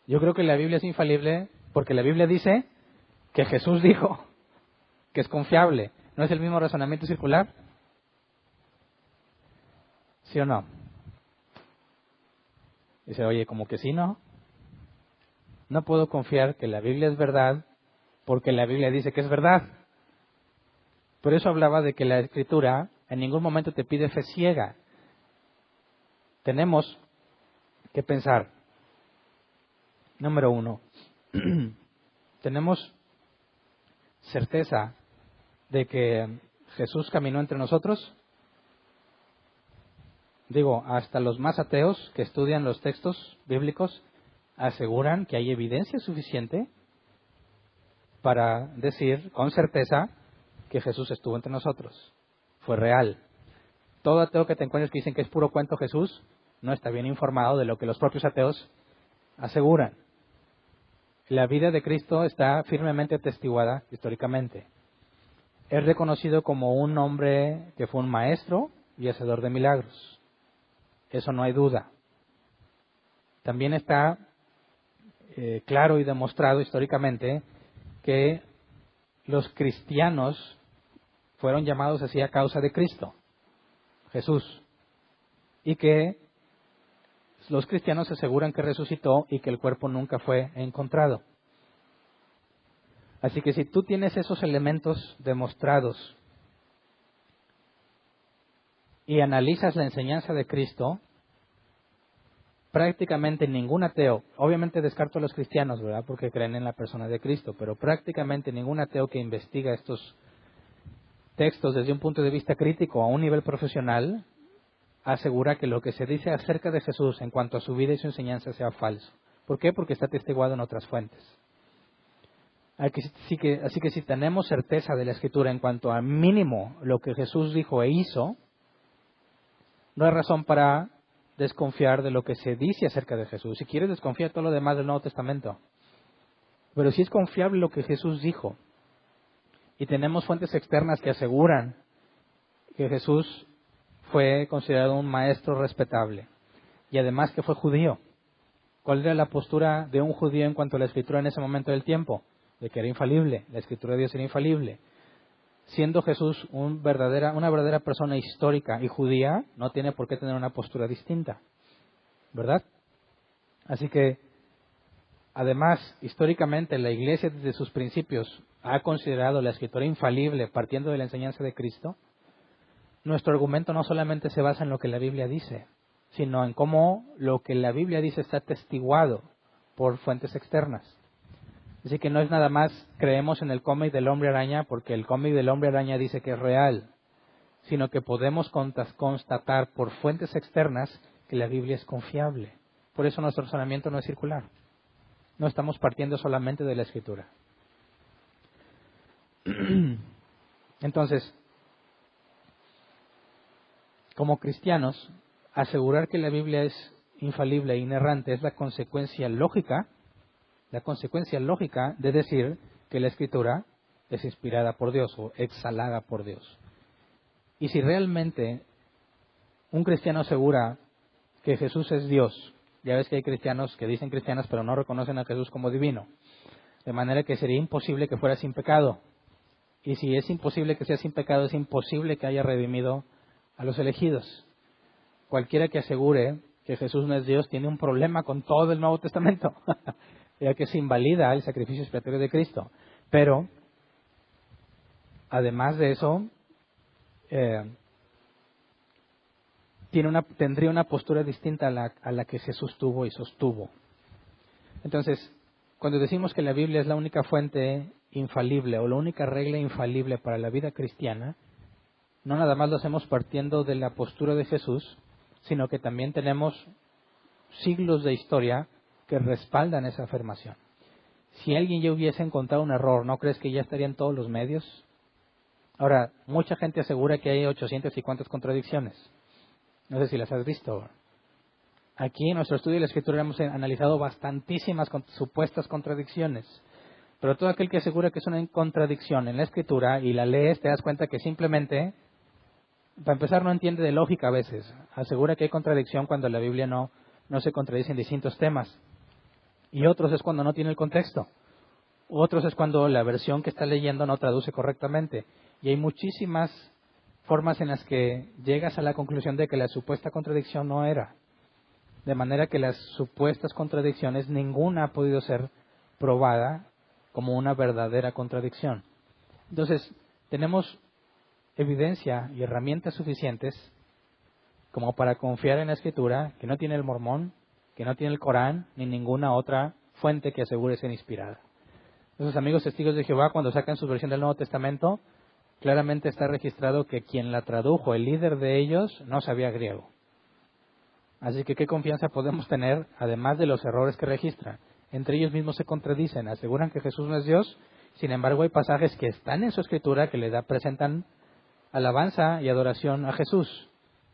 Yo creo que la Biblia es infalible porque la Biblia dice que Jesús dijo que es confiable. ¿No es el mismo razonamiento circular? ¿Sí o no? Dice, oye, como que sí, ¿no? No puedo confiar que la Biblia es verdad porque la Biblia dice que es verdad. Por eso hablaba de que la Escritura en ningún momento te pide fe ciega. Tenemos que pensar, número uno, tenemos certeza de que Jesús caminó entre nosotros. Digo, hasta los más ateos que estudian los textos bíblicos aseguran que hay evidencia suficiente para decir con certeza que Jesús estuvo entre nosotros. Fue real. Todo ateo que te encuentres que dicen que es puro cuento Jesús no está bien informado de lo que los propios ateos aseguran. La vida de Cristo está firmemente atestiguada históricamente. Es reconocido como un hombre que fue un maestro y hacedor de milagros. Eso no hay duda. También está claro y demostrado históricamente que los cristianos fueron llamados así a causa de Cristo, Jesús, y que los cristianos aseguran que resucitó y que el cuerpo nunca fue encontrado. Así que si tú tienes esos elementos demostrados y analizas la enseñanza de Cristo, prácticamente ningún ateo, obviamente descarto a los cristianos, ¿verdad? Porque creen en la persona de Cristo, pero prácticamente ningún ateo que investiga estos textos desde un punto de vista crítico a un nivel profesional asegura que lo que se dice acerca de Jesús en cuanto a su vida y su enseñanza sea falso. ¿Por qué? Porque está atestiguado en otras fuentes. Así que si tenemos certeza de la Escritura en cuanto a mínimo lo que Jesús dijo e hizo, no hay razón para desconfiar de lo que se dice acerca de Jesús. Si quieres, desconfía de todo lo demás del Nuevo Testamento. Pero si es confiable lo que Jesús dijo, y tenemos fuentes externas que aseguran que Jesús fue considerado un maestro respetable, y además que fue judío. ¿Cuál era la postura de un judío en cuanto a la Escritura en ese momento del tiempo? De que era infalible, la Escritura de Dios era infalible. Siendo Jesús una verdadera persona histórica y judía, no tiene por qué tener una postura distinta, ¿verdad? Así que, además, históricamente la Iglesia desde sus principios ha considerado la Escritura infalible partiendo de la enseñanza de Cristo. Nuestro argumento no solamente se basa en lo que la Biblia dice, sino en cómo lo que la Biblia dice está atestiguado por fuentes externas. Así que no es nada más creemos en el cómic del Hombre Araña porque el cómic del Hombre Araña dice que es real, sino que podemos constatar por fuentes externas que la Biblia es confiable. Por eso nuestro razonamiento no es circular. No estamos partiendo solamente de la Escritura. Entonces, como cristianos, asegurar que la Biblia es infalible e inerrante es la consecuencia lógica de decir que la Escritura es inspirada por Dios o exhalada por Dios. Y si realmente un cristiano asegura que Jesús es Dios, ya ves que hay cristianos que dicen cristianos pero no reconocen a Jesús como divino, de manera que sería imposible que fuera sin pecado. Y si es imposible que sea sin pecado, es imposible que haya redimido a los elegidos. Cualquiera que asegure que Jesús no es Dios tiene un problema con todo el Nuevo Testamento, ya que se invalida el sacrificio expiatorio de Cristo. Pero, además de eso, tendría una postura distinta a la que se sostuvo y sostuvo. Entonces, cuando decimos que la Biblia es la única fuente infalible o la única regla infalible para la vida cristiana, no nada más lo hacemos partiendo de la postura de Jesús, sino que también tenemos siglos de historia que respaldan esa afirmación. Si alguien ya hubiese encontrado un error, ¿no crees que ya estaría en todos los medios? Ahora, mucha gente asegura que hay 800 y cuantas contradicciones. No sé si las has visto. Aquí en nuestro estudio de la Escritura hemos analizado bastantísimas supuestas contradicciones. Pero todo aquel que asegura que es una contradicción en la Escritura y la lees, te das cuenta que simplemente, para empezar, no entiende de lógica a veces. Asegura que hay contradicción cuando la Biblia no se contradice en distintos temas. Y otros es cuando no tiene el contexto. Otros es cuando la versión que está leyendo no traduce correctamente. Y hay muchísimas formas en las que llegas a la conclusión de que la supuesta contradicción no era. De manera que las supuestas contradicciones, ninguna ha podido ser probada como una verdadera contradicción. Entonces, tenemos evidencia y herramientas suficientes como para confiar en la Escritura, que no tiene el Mormón, que no tiene el Corán, ni ninguna otra fuente que asegure ser inspirada. Esos amigos testigos de Jehová, cuando sacan su versión del Nuevo Testamento, claramente está registrado que quien la tradujo, el líder de ellos, no sabía griego. Así que, ¿qué confianza podemos tener, además de los errores que registran? Entre ellos mismos se contradicen, aseguran que Jesús no es Dios, sin embargo hay pasajes que están en su Escritura que presentan alabanza y adoración a Jesús,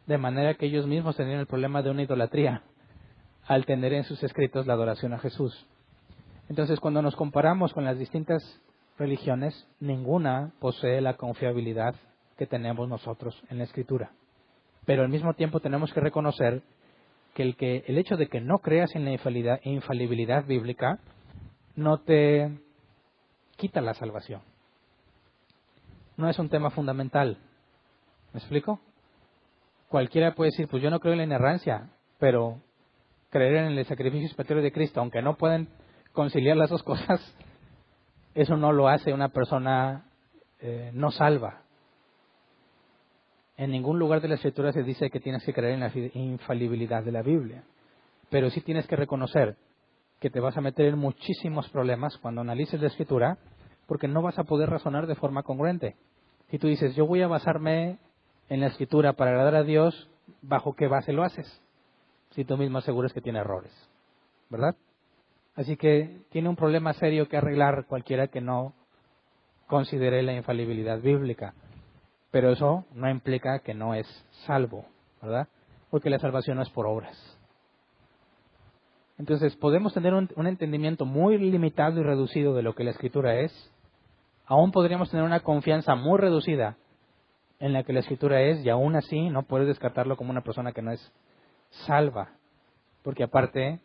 de manera que ellos mismos tenían el problema de una idolatría al tener en sus escritos la adoración a Jesús. Entonces, cuando nos comparamos con las distintas religiones, ninguna posee la confiabilidad que tenemos nosotros en la Escritura. Pero al mismo tiempo tenemos que reconocer que el hecho de que no creas en la infalibilidad bíblica no te quita la salvación. No es un tema fundamental. ¿Me explico? Cualquiera puede decir, pues yo no creo en la inerrancia, pero creer en el sacrificio expiatorio de Cristo, aunque no pueden conciliar las dos cosas, eso no lo hace una persona no salva. En ningún lugar de la Escritura se dice que tienes que creer en la infalibilidad de la Biblia. Pero sí tienes que reconocer que te vas a meter en muchísimos problemas cuando analices la Escritura, porque no vas a poder razonar de forma congruente. Si tú dices, yo voy a basarme en la Escritura para agradar a Dios, ¿bajo qué base lo haces? Si tú mismo aseguras que tiene errores, ¿verdad? Así que tiene un problema serio que arreglar cualquiera que no considere la infalibilidad bíblica. Pero eso no implica que no es salvo, ¿verdad? Porque la salvación no es por obras. Entonces, podemos tener un entendimiento muy limitado y reducido de lo que la Escritura es. Aún podríamos tener una confianza muy reducida en la que la Escritura es, y aún así no puedes descartarlo como una persona que no es salva. Porque aparte,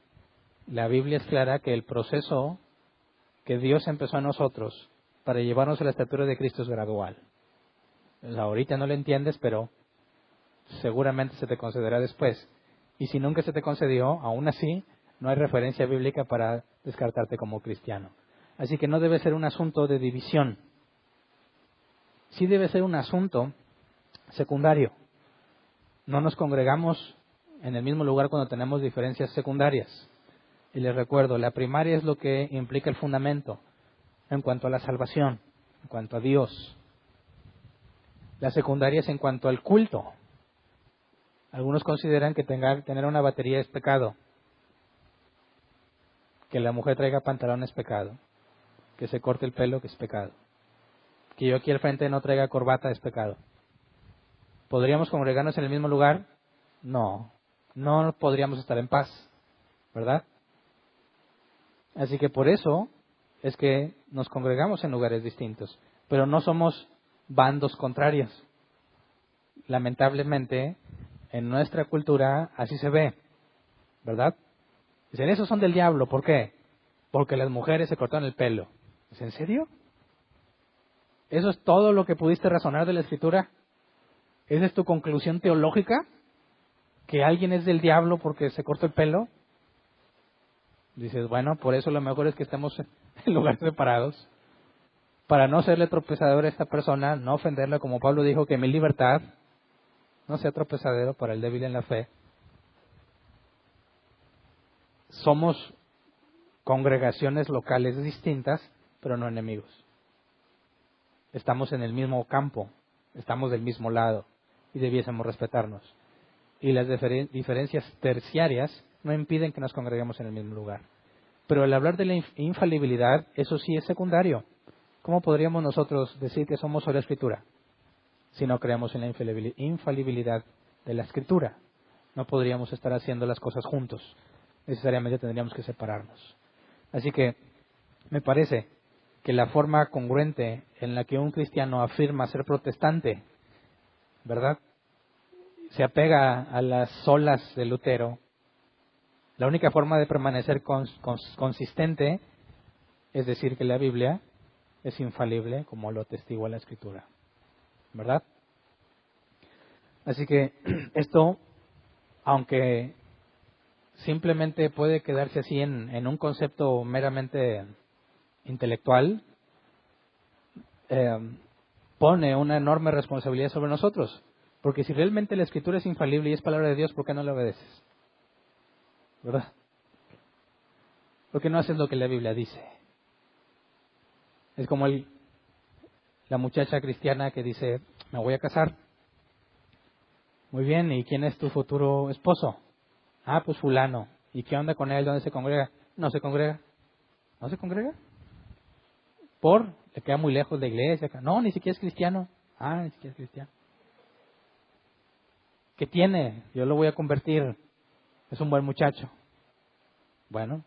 la Biblia es clara que el proceso que Dios empezó a nosotros para llevarnos a la estatura de Cristo es gradual. Ahorita no lo entiendes, pero seguramente se te concederá después. Y si nunca se te concedió, aún así, no hay referencia bíblica para descartarte como cristiano. Así que no debe ser un asunto de división. Sí debe ser un asunto secundario. No nos congregamos en el mismo lugar cuando tenemos diferencias secundarias. Y les recuerdo, la primaria es lo que implica el fundamento en cuanto a la salvación, en cuanto a Dios. La secundaria es en cuanto al culto. Algunos consideran que tener una batería es pecado. Que la mujer traiga pantalón es pecado. Que se corte el pelo que es pecado. Que yo aquí al frente no traiga corbata es pecado. ¿Podríamos congregarnos en el mismo lugar? No. No podríamos estar en paz, ¿verdad? Así que por eso es que nos congregamos en lugares distintos. Pero no somos bandos contrarios. Lamentablemente, en nuestra cultura así se ve, ¿verdad? Dicen, esos son del diablo, ¿por qué? Porque las mujeres se cortaron el pelo. ¿Es en serio? ¿Eso es todo lo que pudiste razonar de la Escritura? ¿Esa es tu conclusión teológica? ¿Que alguien es del diablo porque se cortó el pelo? Dices, bueno, por eso lo mejor es que estemos en lugares separados. Para no serle tropezador a esta persona, no ofenderla, como Pablo dijo, que mi libertad no sea tropezadero para el débil en la fe. Somos congregaciones locales distintas, pero no enemigos. Estamos en el mismo campo, estamos del mismo lado y debiésemos respetarnos. Y las diferencias terciarias no impiden que nos congreguemos en el mismo lugar. Pero al hablar de la infalibilidad, eso sí es secundario. ¿Cómo podríamos nosotros decir que somos sobre la Escritura si no creemos en la infalibilidad de la Escritura? No podríamos estar haciendo las cosas juntos. Necesariamente tendríamos que separarnos. Así que me parece que la forma congruente en la que un cristiano afirma ser protestante, ¿verdad?, se apega a las solas de Lutero. La única forma de permanecer consistente es decir que la Biblia es infalible, como lo atestigua la Escritura, ¿verdad? Así que esto, aunque simplemente puede quedarse así en un concepto meramente intelectual, pone una enorme responsabilidad sobre nosotros. Porque si realmente la Escritura es infalible y es palabra de Dios, ¿por qué no la obedeces? ¿Verdad? ¿Por qué no haces lo que la Biblia dice? Es como la muchacha cristiana que dice, me voy a casar. Muy bien, ¿y quién es tu futuro esposo? Ah, pues fulano. ¿Y qué onda con él? ¿Dónde se congrega? No se congrega. ¿No se congrega? Le queda muy lejos de la iglesia. No, ni siquiera es cristiano. Ah, ni siquiera es cristiano. ¿Qué tiene? Yo lo voy a convertir. Es un buen muchacho. Bueno.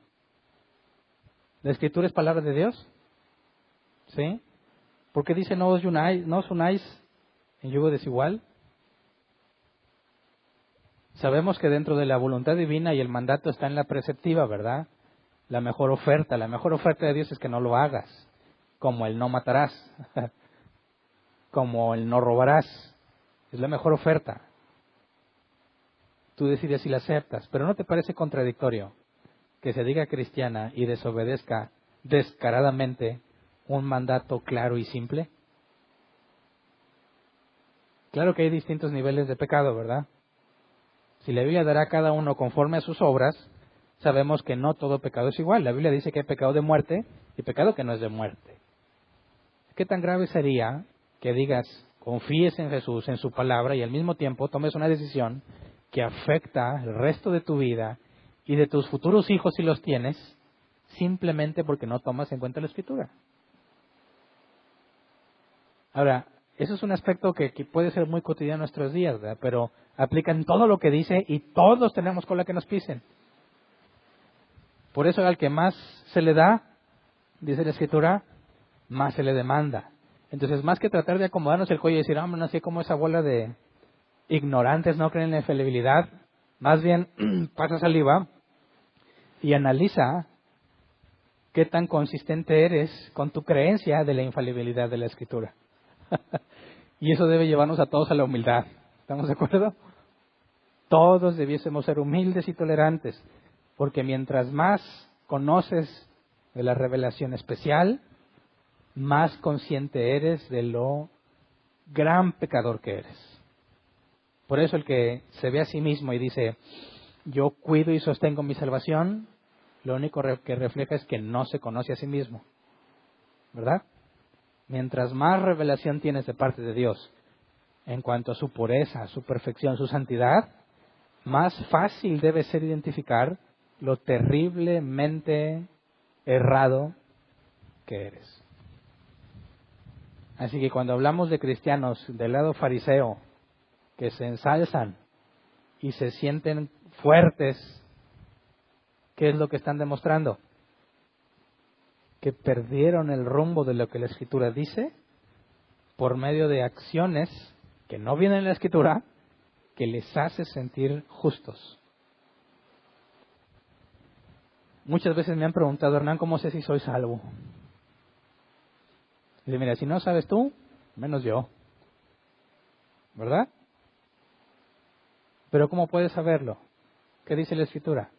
¿La Escritura es palabra de Dios? ¿Sí? ¿Por qué dice no os unáis en yugo desigual? Sabemos que dentro de la voluntad divina y el mandato está en la preceptiva, ¿verdad? La mejor oferta de Dios es que no lo hagas, como el no matarás, como el no robarás. Es la mejor oferta. Tú decides si la aceptas, pero ¿no te parece contradictorio que se diga cristiana y desobedezca descaradamente un mandato claro y simple? Claro que hay distintos niveles de pecado, ¿verdad? Si la Biblia dará a cada uno conforme a sus obras, sabemos que no todo pecado es igual. La Biblia dice que hay pecado de muerte y pecado que no es de muerte. ¿Qué tan grave sería que digas, confíes en Jesús, en su palabra, y al mismo tiempo tomes una decisión que afecta el resto de tu vida y de tus futuros hijos si los tienes, simplemente porque no tomas en cuenta la Escritura? Ahora, eso es un aspecto que puede ser muy cotidiano en nuestros días, ¿verdad? Pero aplica en todo lo que dice y todos tenemos cola que nos pisen. Por eso al que más se le da, dice la Escritura, más se le demanda. Entonces, más que tratar de acomodarnos el cuello y decir, no sé cómo esa bola de ignorantes no creen en la infalibilidad, más bien pasa saliva y analiza qué tan consistente eres con tu creencia de la infalibilidad de la Escritura. Y eso debe llevarnos a todos a la humildad. ¿Estamos de acuerdo? Todos debiésemos ser humildes y tolerantes, porque mientras más conoces de la revelación especial, más consciente eres de lo gran pecador que eres. Por eso el que se ve a sí mismo y dice, yo cuido y sostengo mi salvación, lo único que refleja es que no se conoce a sí mismo. ¿Verdad? Mientras más revelación tienes de parte de Dios en cuanto a su pureza, su perfección, su santidad, más fácil debe ser identificar lo terriblemente errado que eres. Así que cuando hablamos de cristianos del lado fariseo, que se ensalzan y se sienten fuertes, ¿qué es lo que están demostrando? Que perdieron el rumbo de lo que la Escritura dice por medio de acciones que no vienen en la Escritura, que les hace sentir justos. Muchas veces me han preguntado, Hernán, ¿cómo sé si soy salvo? Y dice, mira, si no sabes tú, menos yo. ¿Verdad? Pero ¿cómo puedes saberlo? ¿Qué dice la Escritura?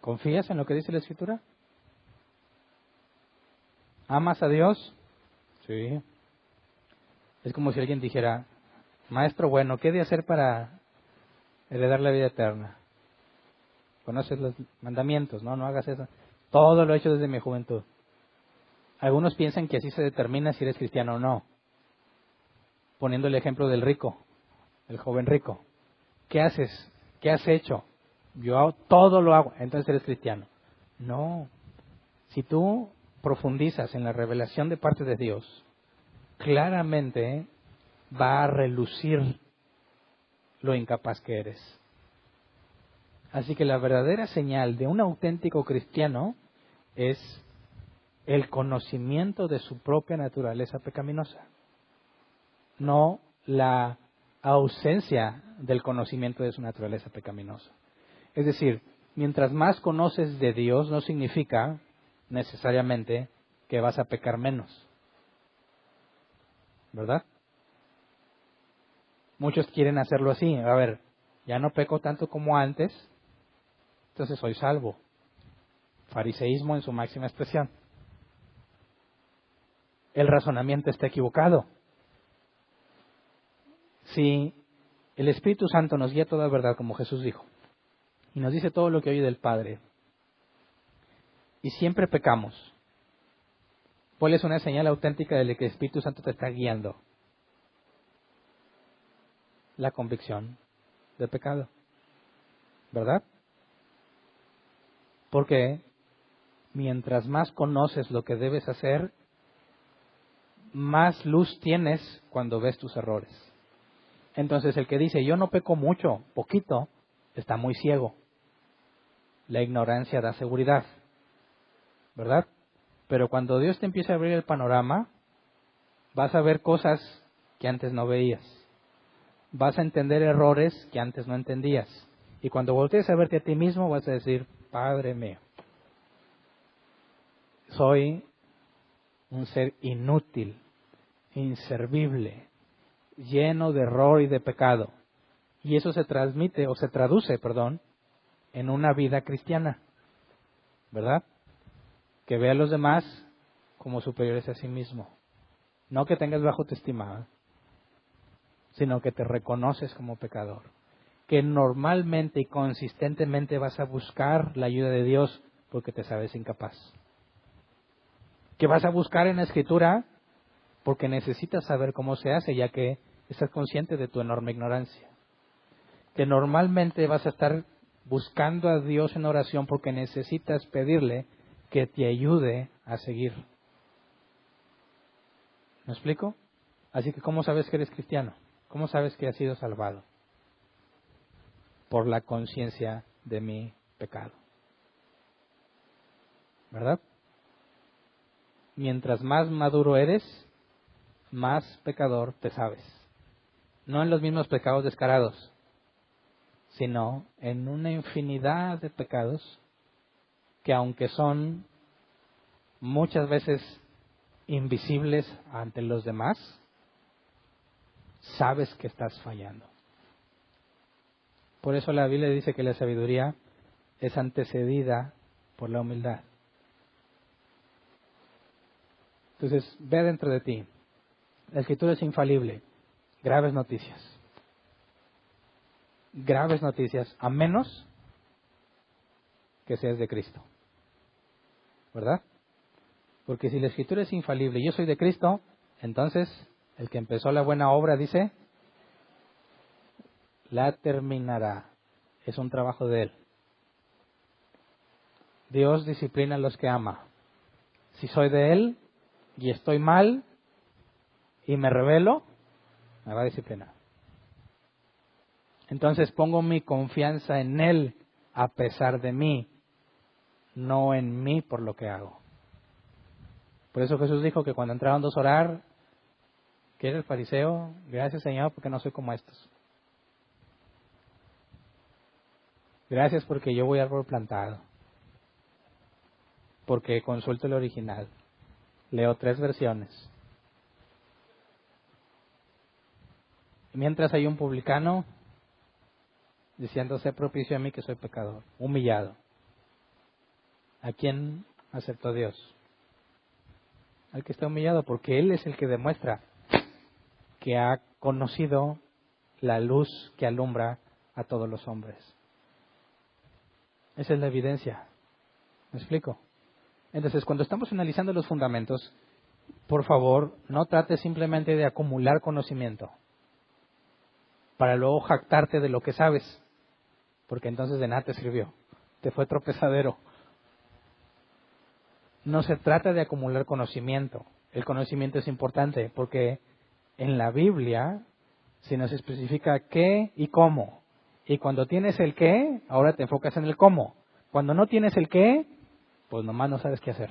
¿Confías en lo que dice la Escritura? ¿Amas a Dios? Sí. Es como si alguien dijera, maestro bueno, ¿qué he de hacer para heredar la vida eterna? Conoces los mandamientos, ¿no? No hagas eso. Todo lo he hecho desde mi juventud. Algunos piensan que así se determina si eres cristiano o no. Poniendo el ejemplo del rico, el joven rico. ¿Qué haces? ¿Qué has hecho? Todo lo hago, entonces eres cristiano. No. Si tú profundizas en la revelación de parte de Dios, claramente va a relucir lo incapaz que eres. Así que la verdadera señal de un auténtico cristiano es el conocimiento de su propia naturaleza pecaminosa, no la ausencia del conocimiento de su naturaleza pecaminosa. Es decir, mientras más conoces de Dios, no significa necesariamente que vas a pecar menos, ¿verdad? Muchos quieren hacerlo así. A ver, ya no peco tanto como antes, entonces soy salvo. Fariseísmo en su máxima expresión. El razonamiento está equivocado. Si el Espíritu Santo nos guía toda verdad, como Jesús dijo, y nos dice todo lo que oye del Padre, y siempre pecamos, ¿cuál es una señal auténtica de que el Espíritu Santo te está guiando? La convicción de pecado, ¿verdad? Porque mientras más conoces lo que debes hacer, más luz tienes cuando ves tus errores. Entonces el que dice, yo no peco mucho, poquito, está muy ciego. La ignorancia da seguridad, ¿verdad? Pero cuando Dios te empieza a abrir el panorama, vas a ver cosas que antes no veías. Vas a entender errores que antes no entendías. Y cuando voltees a verte a ti mismo, vas a decir, Padre mío, soy un ser inútil, inservible, lleno de error y de pecado. Y eso se traduce, en una vida cristiana, ¿verdad? Que ve a los demás como superiores a sí mismo. No que tengas bajo tu estima, sino que te reconoces como pecador. Que normalmente y consistentemente vas a buscar la ayuda de Dios porque te sabes incapaz. Que vas a buscar en la Escritura porque necesitas saber cómo se hace, ya que estás consciente de tu enorme ignorancia. Que normalmente vas a estar buscando a Dios en oración porque necesitas pedirle que te ayude a seguir. ¿Me explico? Así que, ¿cómo sabes que eres cristiano? ¿Cómo sabes que has sido salvado? Por la conciencia de mi pecado. ¿Verdad? Mientras más maduro eres, más pecador te sabes. No en los mismos pecados descarados, sino en una infinidad de pecados que, aunque son muchas veces invisibles ante los demás, sabes que estás fallando. Por eso la Biblia dice que la sabiduría es antecedida por la humildad. Entonces, ve dentro de ti. La Escritura es infalible. Graves noticias. Graves noticias, a menos que seas de Cristo. ¿Verdad? Porque si la Escritura es infalible y yo soy de Cristo, entonces el que empezó la buena obra dice, la terminará. Es un trabajo de Él. Dios disciplina a los que ama. Si soy de Él y estoy mal y me rebelo, me va a disciplinar. Entonces pongo mi confianza en Él a pesar de mí, no en mí por lo que hago. Por eso Jesús dijo que cuando entraron dos a orar, ¿qué era el fariseo? Gracias, Señor, porque no soy como estos. Gracias porque yo voy a árbol plantado. Porque consulto el original. Leo 3 versiones. Mientras hay un publicano diciendo, sé propicio a mí que soy pecador, humillado. ¿A quién aceptó Dios? Al que está humillado, porque Él es el que demuestra que ha conocido la luz que alumbra a todos los hombres. Esa es la evidencia. ¿Me explico? Entonces, cuando estamos analizando los fundamentos, por favor, no trates simplemente de acumular conocimiento para luego jactarte de lo que sabes, porque entonces de nada te sirvió, te fue tropezadero. No se trata de acumular conocimiento. El conocimiento es importante porque en la Biblia se nos especifica qué y cómo. Y cuando tienes el qué, ahora te enfocas en el cómo. Cuando no tienes el qué, pues nomás no sabes qué hacer.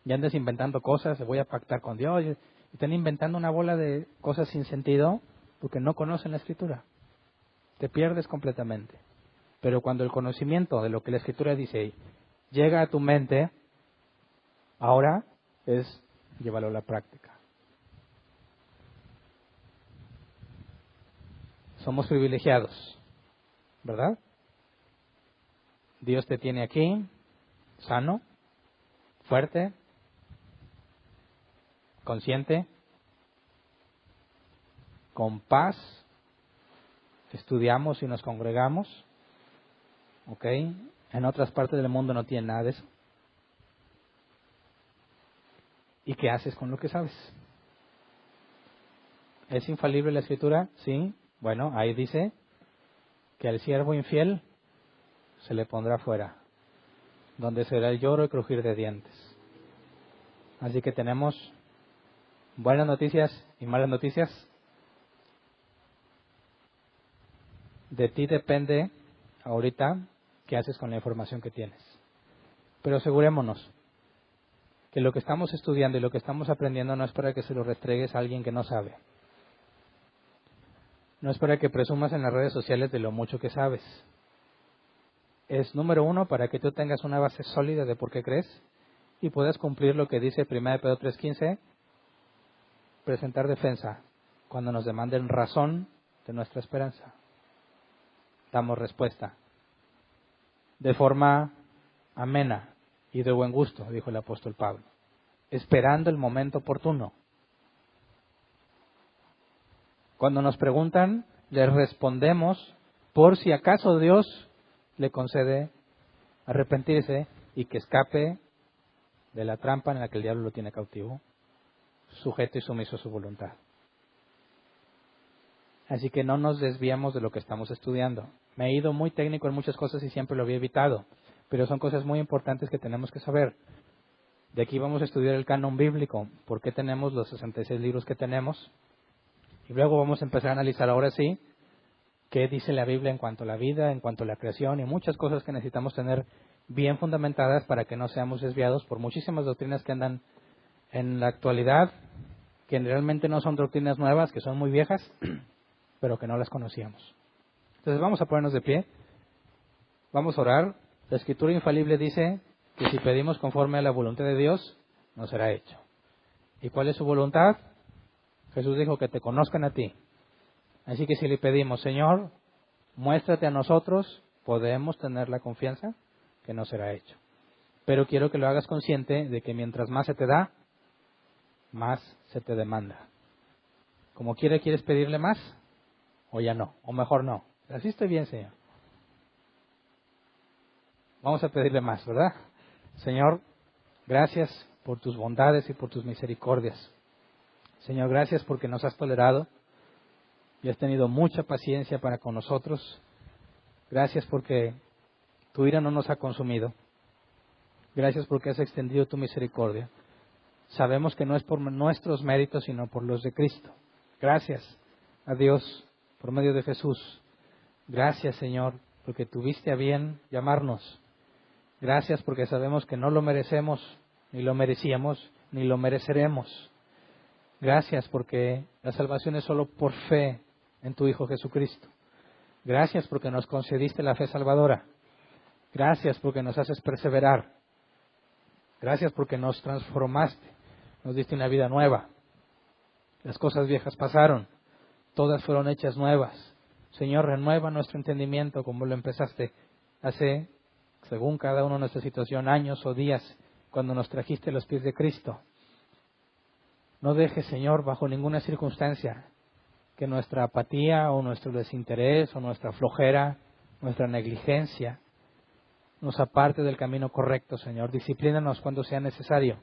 Ya andas inventando cosas, voy a pactar con Dios. Y están inventando una bola de cosas sin sentido porque no conocen la Escritura. Te pierdes completamente. Pero cuando el conocimiento de lo que la Escritura dice llega a tu mente, ahora es llevarlo a la práctica. Somos privilegiados, ¿verdad? Dios te tiene aquí, sano, fuerte, consciente, con paz. Estudiamos y nos congregamos, ¿ok? En otras partes del mundo no tienen nada de eso. ¿Y qué haces con lo que sabes? ¿Es infalible la Escritura? Sí. Bueno, ahí dice que al siervo infiel se le pondrá fuera, donde será el lloro y crujir de dientes. Así que tenemos buenas noticias y malas noticias. De ti depende ahorita qué haces con la información que tienes. Pero asegurémonos que lo que estamos estudiando y lo que estamos aprendiendo no es para que se lo restregues a alguien que no sabe. No es para que presumas en las redes sociales de lo mucho que sabes. Es, número uno, para que tú tengas una base sólida de por qué crees y puedas cumplir lo que dice 1 Pedro 3:15, presentar defensa cuando nos demanden razón de nuestra esperanza. Damos respuesta de forma amena y de buen gusto, dijo el apóstol Pablo, esperando el momento oportuno. Cuando nos preguntan, les respondemos por si acaso Dios le concede arrepentirse y que escape de la trampa en la que el diablo lo tiene cautivo, sujeto y sumiso a su voluntad. Así que no nos desviamos de lo que estamos estudiando. Me he ido muy técnico en muchas cosas y siempre lo había evitado, pero son cosas muy importantes que tenemos que saber. De aquí vamos a estudiar el canon bíblico, por qué tenemos los 66 libros que tenemos, y luego vamos a empezar a analizar ahora sí qué dice la Biblia en cuanto a la vida, en cuanto a la creación y muchas cosas que necesitamos tener bien fundamentadas para que no seamos desviados por muchísimas doctrinas que andan en la actualidad, que realmente no son doctrinas nuevas, que son muy viejas, pero que no las conocíamos. Entonces vamos a ponernos de pie, vamos a orar. La Escritura infalible dice que si pedimos conforme a la voluntad de Dios, nos será hecho. ¿Y cuál es su voluntad? Jesús dijo que te conozcan a ti. Así que si le pedimos, Señor, muéstrate a nosotros, podemos tener la confianza que nos será hecho. Pero quiero que lo hagas consciente de que mientras más se te da, más se te demanda. Como ¿quieres pedirle más? O ya no, o mejor no. Así estoy bien, Señor. Vamos a pedirle más, ¿verdad? Señor, gracias por tus bondades y por tus misericordias. Señor, gracias porque nos has tolerado y has tenido mucha paciencia para con nosotros. Gracias porque tu ira no nos ha consumido. Gracias porque has extendido tu misericordia. Sabemos que no es por nuestros méritos, sino por los de Cristo. Gracias a Dios por medio de Jesús. Gracias, Señor, porque tuviste a bien llamarnos. Gracias porque sabemos que no lo merecemos, ni lo merecíamos, ni lo mereceremos. Gracias porque la salvación es solo por fe en tu Hijo Jesucristo. Gracias porque nos concediste la fe salvadora. Gracias porque nos haces perseverar. Gracias porque nos transformaste, nos diste una vida nueva. Las cosas viejas pasaron, todas fueron hechas nuevas. Señor, renueva nuestro entendimiento como lo empezaste hace, según cada uno de nuestra situación, años o días, cuando nos trajiste a los pies de Cristo. No dejes, Señor, bajo ninguna circunstancia, que nuestra apatía o nuestro desinterés o nuestra flojera, nuestra negligencia, nos aparte del camino correcto, Señor. Disciplínanos cuando sea necesario.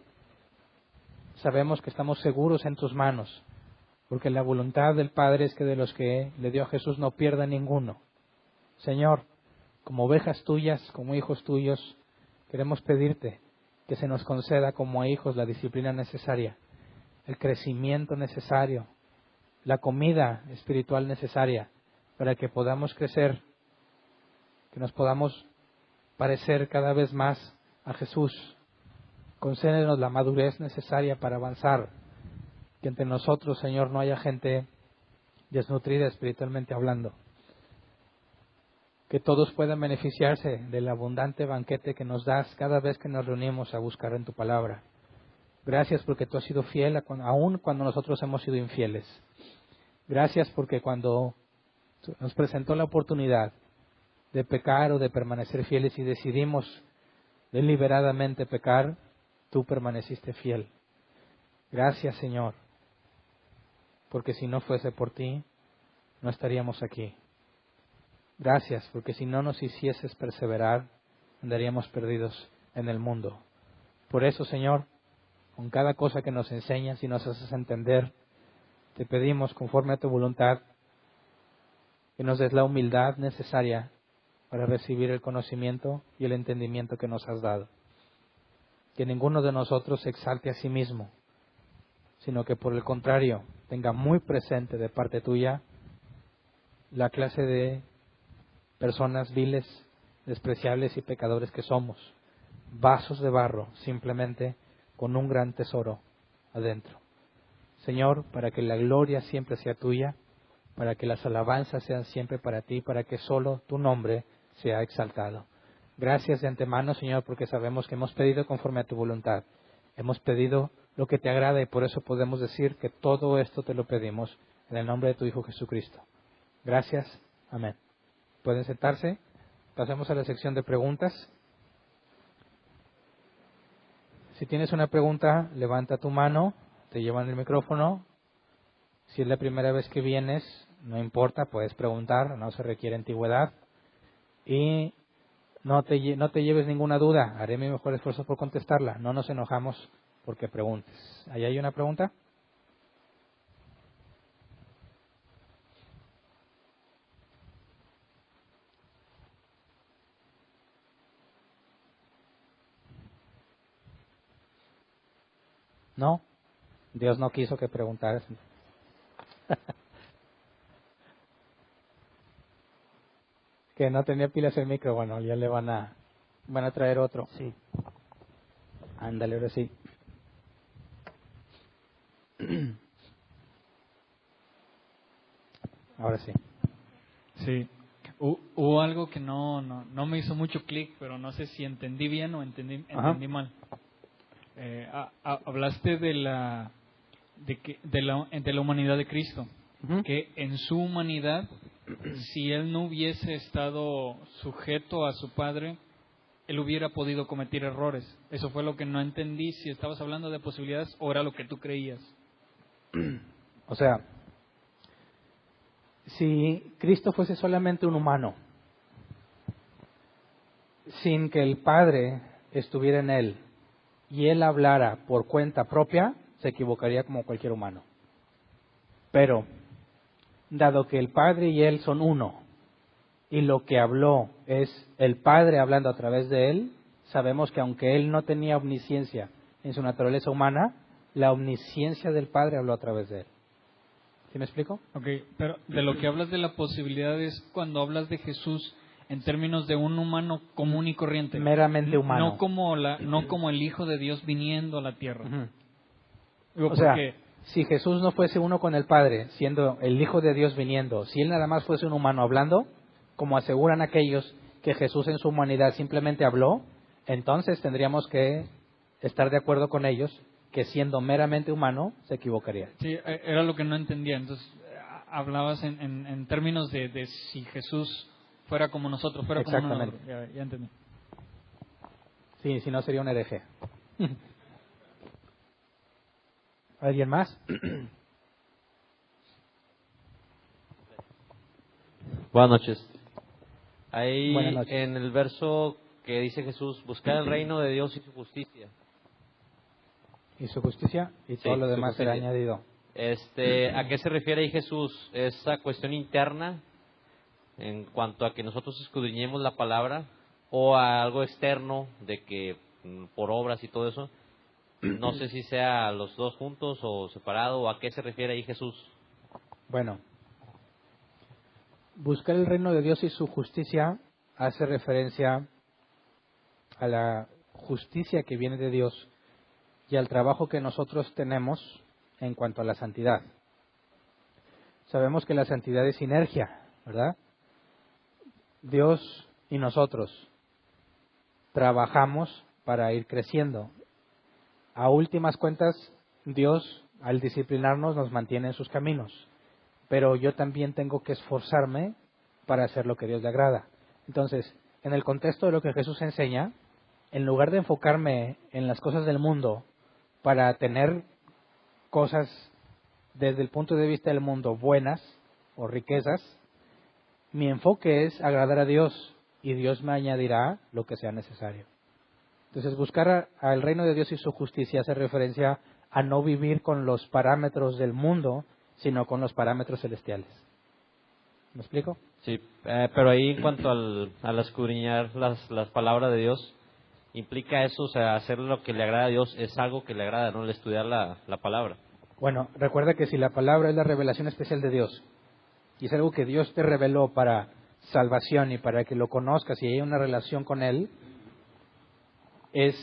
Sabemos que estamos seguros en tus manos, porque la voluntad del Padre es que de los que le dio a Jesús no pierda ninguno. Señor, como ovejas tuyas, como hijos tuyos, queremos pedirte que se nos conceda como a hijos la disciplina necesaria, el crecimiento necesario, la comida espiritual necesaria para que podamos crecer, que nos podamos parecer cada vez más a Jesús. Concédenos la madurez necesaria para avanzar, que entre nosotros, Señor, no haya gente desnutrida espiritualmente hablando, que todos puedan beneficiarse del abundante banquete que nos das cada vez que nos reunimos a buscar en tu palabra. Gracias porque tú has sido fiel aun cuando nosotros hemos sido infieles. Gracias porque cuando nos presentó la oportunidad de pecar o de permanecer fieles y decidimos deliberadamente pecar, tú permaneciste fiel. Gracias, Señor, porque si no fuese por ti, no estaríamos aquí. Gracias, porque si no nos hicieses perseverar, andaríamos perdidos en el mundo. Por eso, Señor, con cada cosa que nos enseñas y nos haces entender, te pedimos, conforme a tu voluntad, que nos des la humildad necesaria para recibir el conocimiento y el entendimiento que nos has dado. Que ninguno de nosotros se exalte a sí mismo, sino que por el contrario, tenga muy presente de parte tuya la clase de personas viles, despreciables y pecadores que somos, vasos de barro, simplemente con un gran tesoro adentro. Señor, para que la gloria siempre sea tuya, para que las alabanzas sean siempre para ti, para que solo tu nombre sea exaltado. Gracias de antemano, Señor, porque sabemos que hemos pedido conforme a tu voluntad. Hemos pedido lo que te agrada y por eso podemos decir que todo esto te lo pedimos en el nombre de tu Hijo Jesucristo. Gracias. Amén. Pueden sentarse. Pasemos a la sección de preguntas. Si tienes una pregunta, levanta tu mano, te llevan el micrófono. Si es la primera vez que vienes, no importa, puedes preguntar, no se requiere antigüedad. Y no te lleves ninguna duda, haré mi mejor esfuerzo por contestarla. No nos enojamos porque preguntes. ¿Ahí hay una pregunta? ¿No? Dios no quiso que preguntaras. Que no tenía pilas el micro, bueno, ya le van a traer otro. Sí. Ándale, ahora sí. Ahora sí.
Sí. Hubo algo que no me hizo mucho clic, pero no sé si entendí bien o entendí mal. Hablaste de la humanidad de Cristo, que en su humanidad, si él no hubiese estado sujeto a su Padre, él hubiera podido cometer errores. Eso fue lo que no entendí, si estabas hablando de posibilidades o era lo que tú creías.
O sea, si Cristo fuese solamente un humano, sin que el Padre estuviera en él y él hablara por cuenta propia, se equivocaría como cualquier humano. Pero, dado que el Padre y él son uno, y lo que habló es el Padre hablando a través de él, sabemos que aunque él no tenía omnisciencia en su naturaleza humana, la omnisciencia del Padre habló a través de él. ¿Sí me explico?
Ok, pero de lo que hablas de la posibilidad es cuando hablas de Jesús en términos de un humano común y corriente.
Meramente humano.
No como el Hijo de Dios viniendo a la tierra. Digo,
o sea, si Jesús no fuese uno con el Padre, siendo el Hijo de Dios viniendo, si Él nada más fuese un humano hablando, como aseguran aquellos que Jesús en su humanidad simplemente habló, entonces tendríamos que estar de acuerdo con ellos que siendo meramente humano se equivocaría.
Sí, era lo que no entendía. Entonces, hablabas en términos de si Jesús fuera como nosotros, fuera como nosotros. Ya entendí.
Sí, si no sería un hereje. ¿Alguien más?
Buenas noches. Ahí
Buenas noches.
En el verso que dice Jesús, buscar el reino de Dios y su justicia.
Y su justicia y todo lo demás será añadido.
¿A qué se refiere ahí Jesús? ¿Esa cuestión interna en cuanto a que nosotros escudriñemos la palabra o a algo externo de que por obras y todo eso? No sé si sea los dos juntos o separado, o a qué se refiere ahí Jesús.
Bueno, Buscar el reino de Dios y su justicia hace referencia a la justicia que viene de Dios y al trabajo que nosotros tenemos en cuanto a la santidad. Sabemos que la santidad es sinergia, ¿verdad? Dios y nosotros trabajamos para ir creciendo. A últimas cuentas, Dios, al disciplinarnos, nos mantiene en sus caminos. Pero yo también tengo que esforzarme para hacer lo que a Dios le agrada. Entonces, en el contexto de lo que Jesús enseña, en lugar de enfocarme en las cosas del mundo para tener cosas desde el punto de vista del mundo buenas o riquezas, mi enfoque es agradar a Dios y Dios me añadirá lo que sea necesario. Entonces, buscar al reino de Dios y su justicia hace referencia a no vivir con los parámetros del mundo, sino con los parámetros celestiales. ¿Me explico?
Sí, pero ahí en cuanto al escudriñar las palabras de Dios, implica eso, o sea, hacer lo que le agrada a Dios es algo que le agrada, ¿no? El estudiar la palabra.
Bueno, recuerda que si la palabra es la revelación especial de Dios, y es algo que Dios te reveló para salvación y para que lo conozcas y haya una relación con Él, es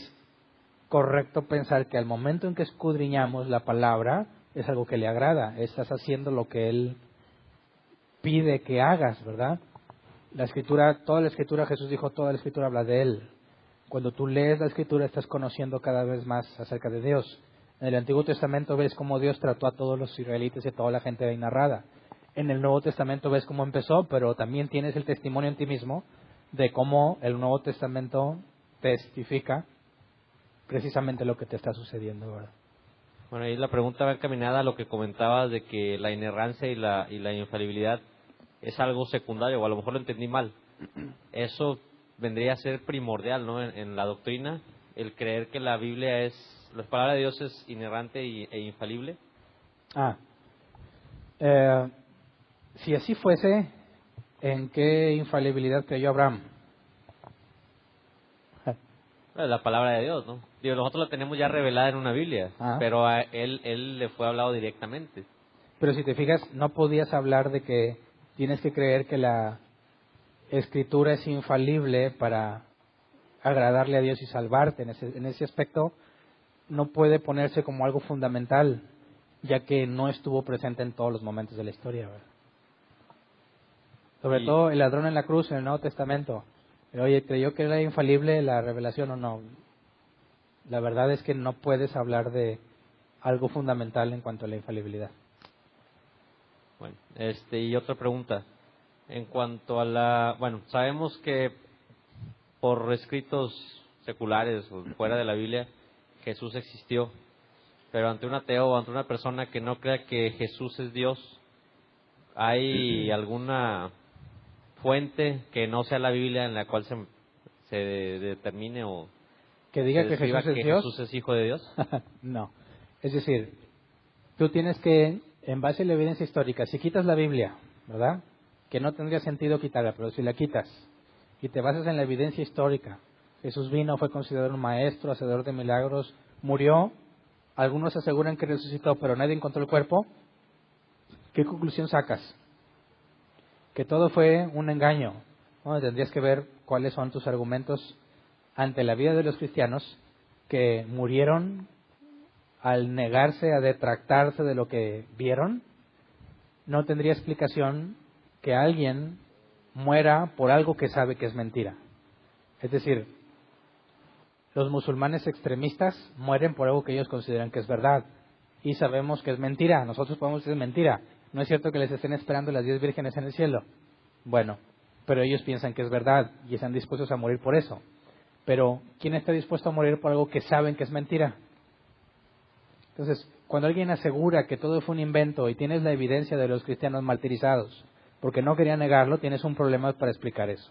correcto pensar que al momento en que escudriñamos la palabra, es algo que le agrada, estás haciendo lo que Él pide que hagas, ¿verdad? La Escritura, toda la Escritura, Jesús dijo, toda la Escritura habla de Él. Cuando tú lees la Escritura estás conociendo cada vez más acerca de Dios. En el Antiguo Testamento ves cómo Dios trató a todos los israelitas y a toda la gente ahí narrada. En el Nuevo Testamento ves cómo empezó, pero también tienes el testimonio en ti mismo de cómo el Nuevo Testamento testifica precisamente lo que te está sucediendo, ¿verdad?
Bueno, ahí la pregunta va encaminada a lo que comentabas de que la inerrancia y la infalibilidad es algo secundario, o a lo mejor lo entendí mal. Eso vendría a ser primordial, ¿no? En la doctrina, el creer que la Biblia la palabra de Dios es inerrante e infalible.
Si así fuese, ¿en qué infalibilidad creyó Abraham?
La palabra de Dios, ¿no? Digo, nosotros la tenemos ya revelada en una Biblia, pero a él le fue hablado directamente.
Pero si te fijas, no podías hablar de que tienes que creer que la Escritura es infalible para agradarle a Dios y salvarte. En ese aspecto no puede ponerse como algo fundamental, ya que no estuvo presente en todos los momentos de la historia, ¿verdad? Sobre todo el ladrón en la cruz en el Nuevo Testamento. Oye, ¿creyó que era infalible la revelación o no? La verdad es que no puedes hablar de algo fundamental en cuanto a la infalibilidad.
Bueno, y otra pregunta. En cuanto a sabemos que por escritos seculares o fuera de la Biblia, Jesús existió. Pero ante un ateo o ante una persona que no crea que Jesús es Dios, ¿hay alguna fuente que no sea la Biblia en la cual se determine o
que diga que Jesús es Dios?
Jesús es hijo de Dios?
No. Es decir, tú tienes que, en base a la evidencia histórica, si quitas la Biblia, ¿verdad? Que no tendría sentido quitarla, pero si la quitas y te basas en la evidencia histórica, Jesús vino, fue considerado un maestro, hacedor de milagros, murió, algunos aseguran que resucitó, pero nadie encontró el cuerpo. ¿Qué conclusión sacas? Que todo fue un engaño. ¿No? Tendrías que ver cuáles son tus argumentos ante la vida de los cristianos que murieron al negarse a detractarse de lo que vieron. No tendría explicación que alguien muera por algo que sabe que es mentira. Es decir, los musulmanes extremistas mueren por algo que ellos consideran que es verdad y sabemos que es mentira. Nosotros podemos decir que es mentira. ¿No es cierto que les estén esperando las 10 vírgenes en el cielo? Bueno, pero ellos piensan que es verdad y están dispuestos a morir por eso. Pero ¿quién está dispuesto a morir por algo que saben que es mentira? Entonces, cuando alguien asegura que todo fue un invento y tienes la evidencia de los cristianos martirizados porque no querían negarlo, tienes un problema para explicar eso.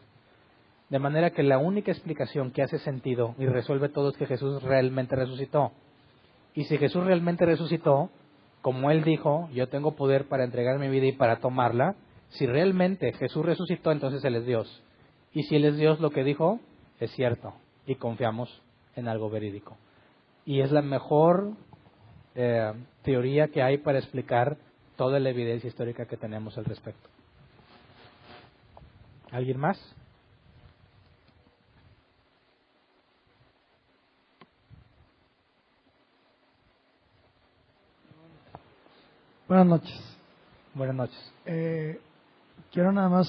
De manera que la única explicación que hace sentido y resuelve todo es que Jesús realmente resucitó. Y si Jesús realmente resucitó, como Él dijo, yo tengo poder para entregar mi vida y para tomarla, si realmente Jesús resucitó, entonces Él es Dios. Y si Él es Dios, lo que dijo es cierto y confiamos en algo verídico. Y es la mejor teoría que hay para explicar toda la evidencia histórica que tenemos al respecto. ¿Alguien más?
Buenas noches.
Buenas noches.
Quiero nada más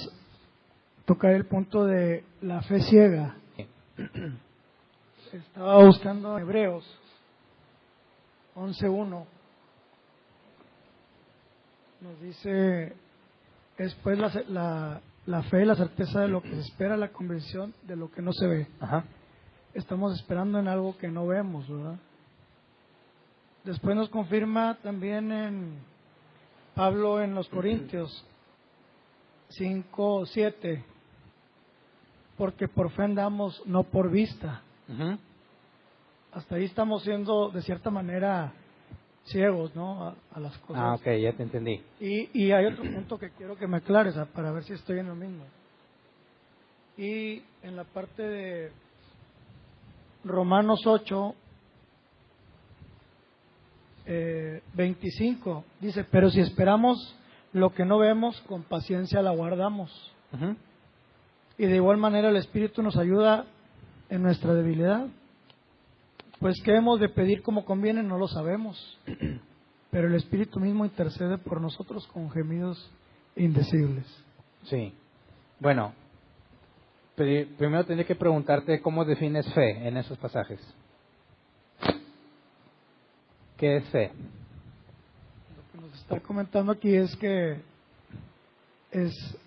tocar el punto de la fe ciega. Estaba buscando Hebreos 11:1. Nos dice, es pues la fe y la certeza de lo que se espera, la convicción de lo que no se ve.
Ajá.
Estamos esperando en algo que no vemos, ¿verdad? Después nos confirma también en Pablo en los Corintios 5:7, porque por fe andamos, no por vista.
Uh-huh.
Hasta ahí estamos siendo de cierta manera ciegos, ¿no? A las cosas.
Ah, ok, ya te entendí.
Y hay otro punto que quiero que me aclares para ver si estoy en lo mismo. Y en la parte de Romanos 8, 25, dice, pero si esperamos lo que no vemos, con paciencia la guardamos.
Uh-huh.
Y de igual manera el Espíritu nos ayuda en nuestra debilidad. Pues qué hemos de pedir como conviene, no lo sabemos. Pero el Espíritu mismo intercede por nosotros con gemidos indecibles.
Sí. Bueno, primero tendría que preguntarte cómo defines fe en esos pasajes. ¿Qué es fe?
Lo que nos está comentando aquí es que es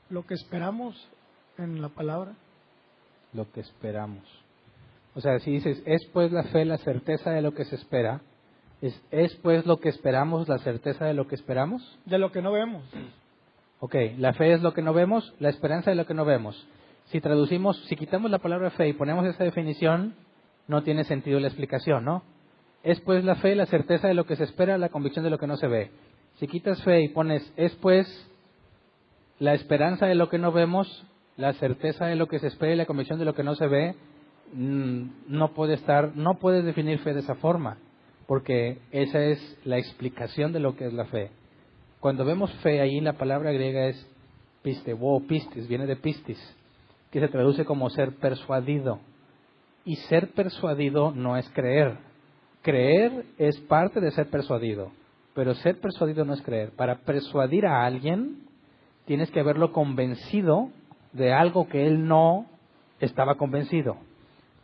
lo que esperamos en la palabra.
Lo que esperamos. O sea, si dices, es pues la fe la certeza de lo que se espera, ¿es pues lo que esperamos la certeza de lo que esperamos?
De lo que no vemos.
Ok, la fe es lo que no vemos, la esperanza de lo que no vemos. Si traducimos, si quitamos la palabra fe y ponemos esa definición, no tiene sentido la explicación, ¿no? Es pues la fe la certeza de lo que se espera, la convicción de lo que no se ve. Si quitas fe y pones, es pues la esperanza de lo que no vemos, la certeza de lo que se espera y la convicción de lo que no se ve, no puedes definir fe de esa forma, porque esa es la explicación de lo que es la fe. Cuando vemos fe, ahí la palabra griega es pisteuo, pistis, viene de pistis, que se traduce como ser persuadido. Y ser persuadido no es creer. Creer es parte de ser persuadido, pero ser persuadido no es creer. Para persuadir a alguien, tienes que haberlo convencido de algo que él no estaba convencido.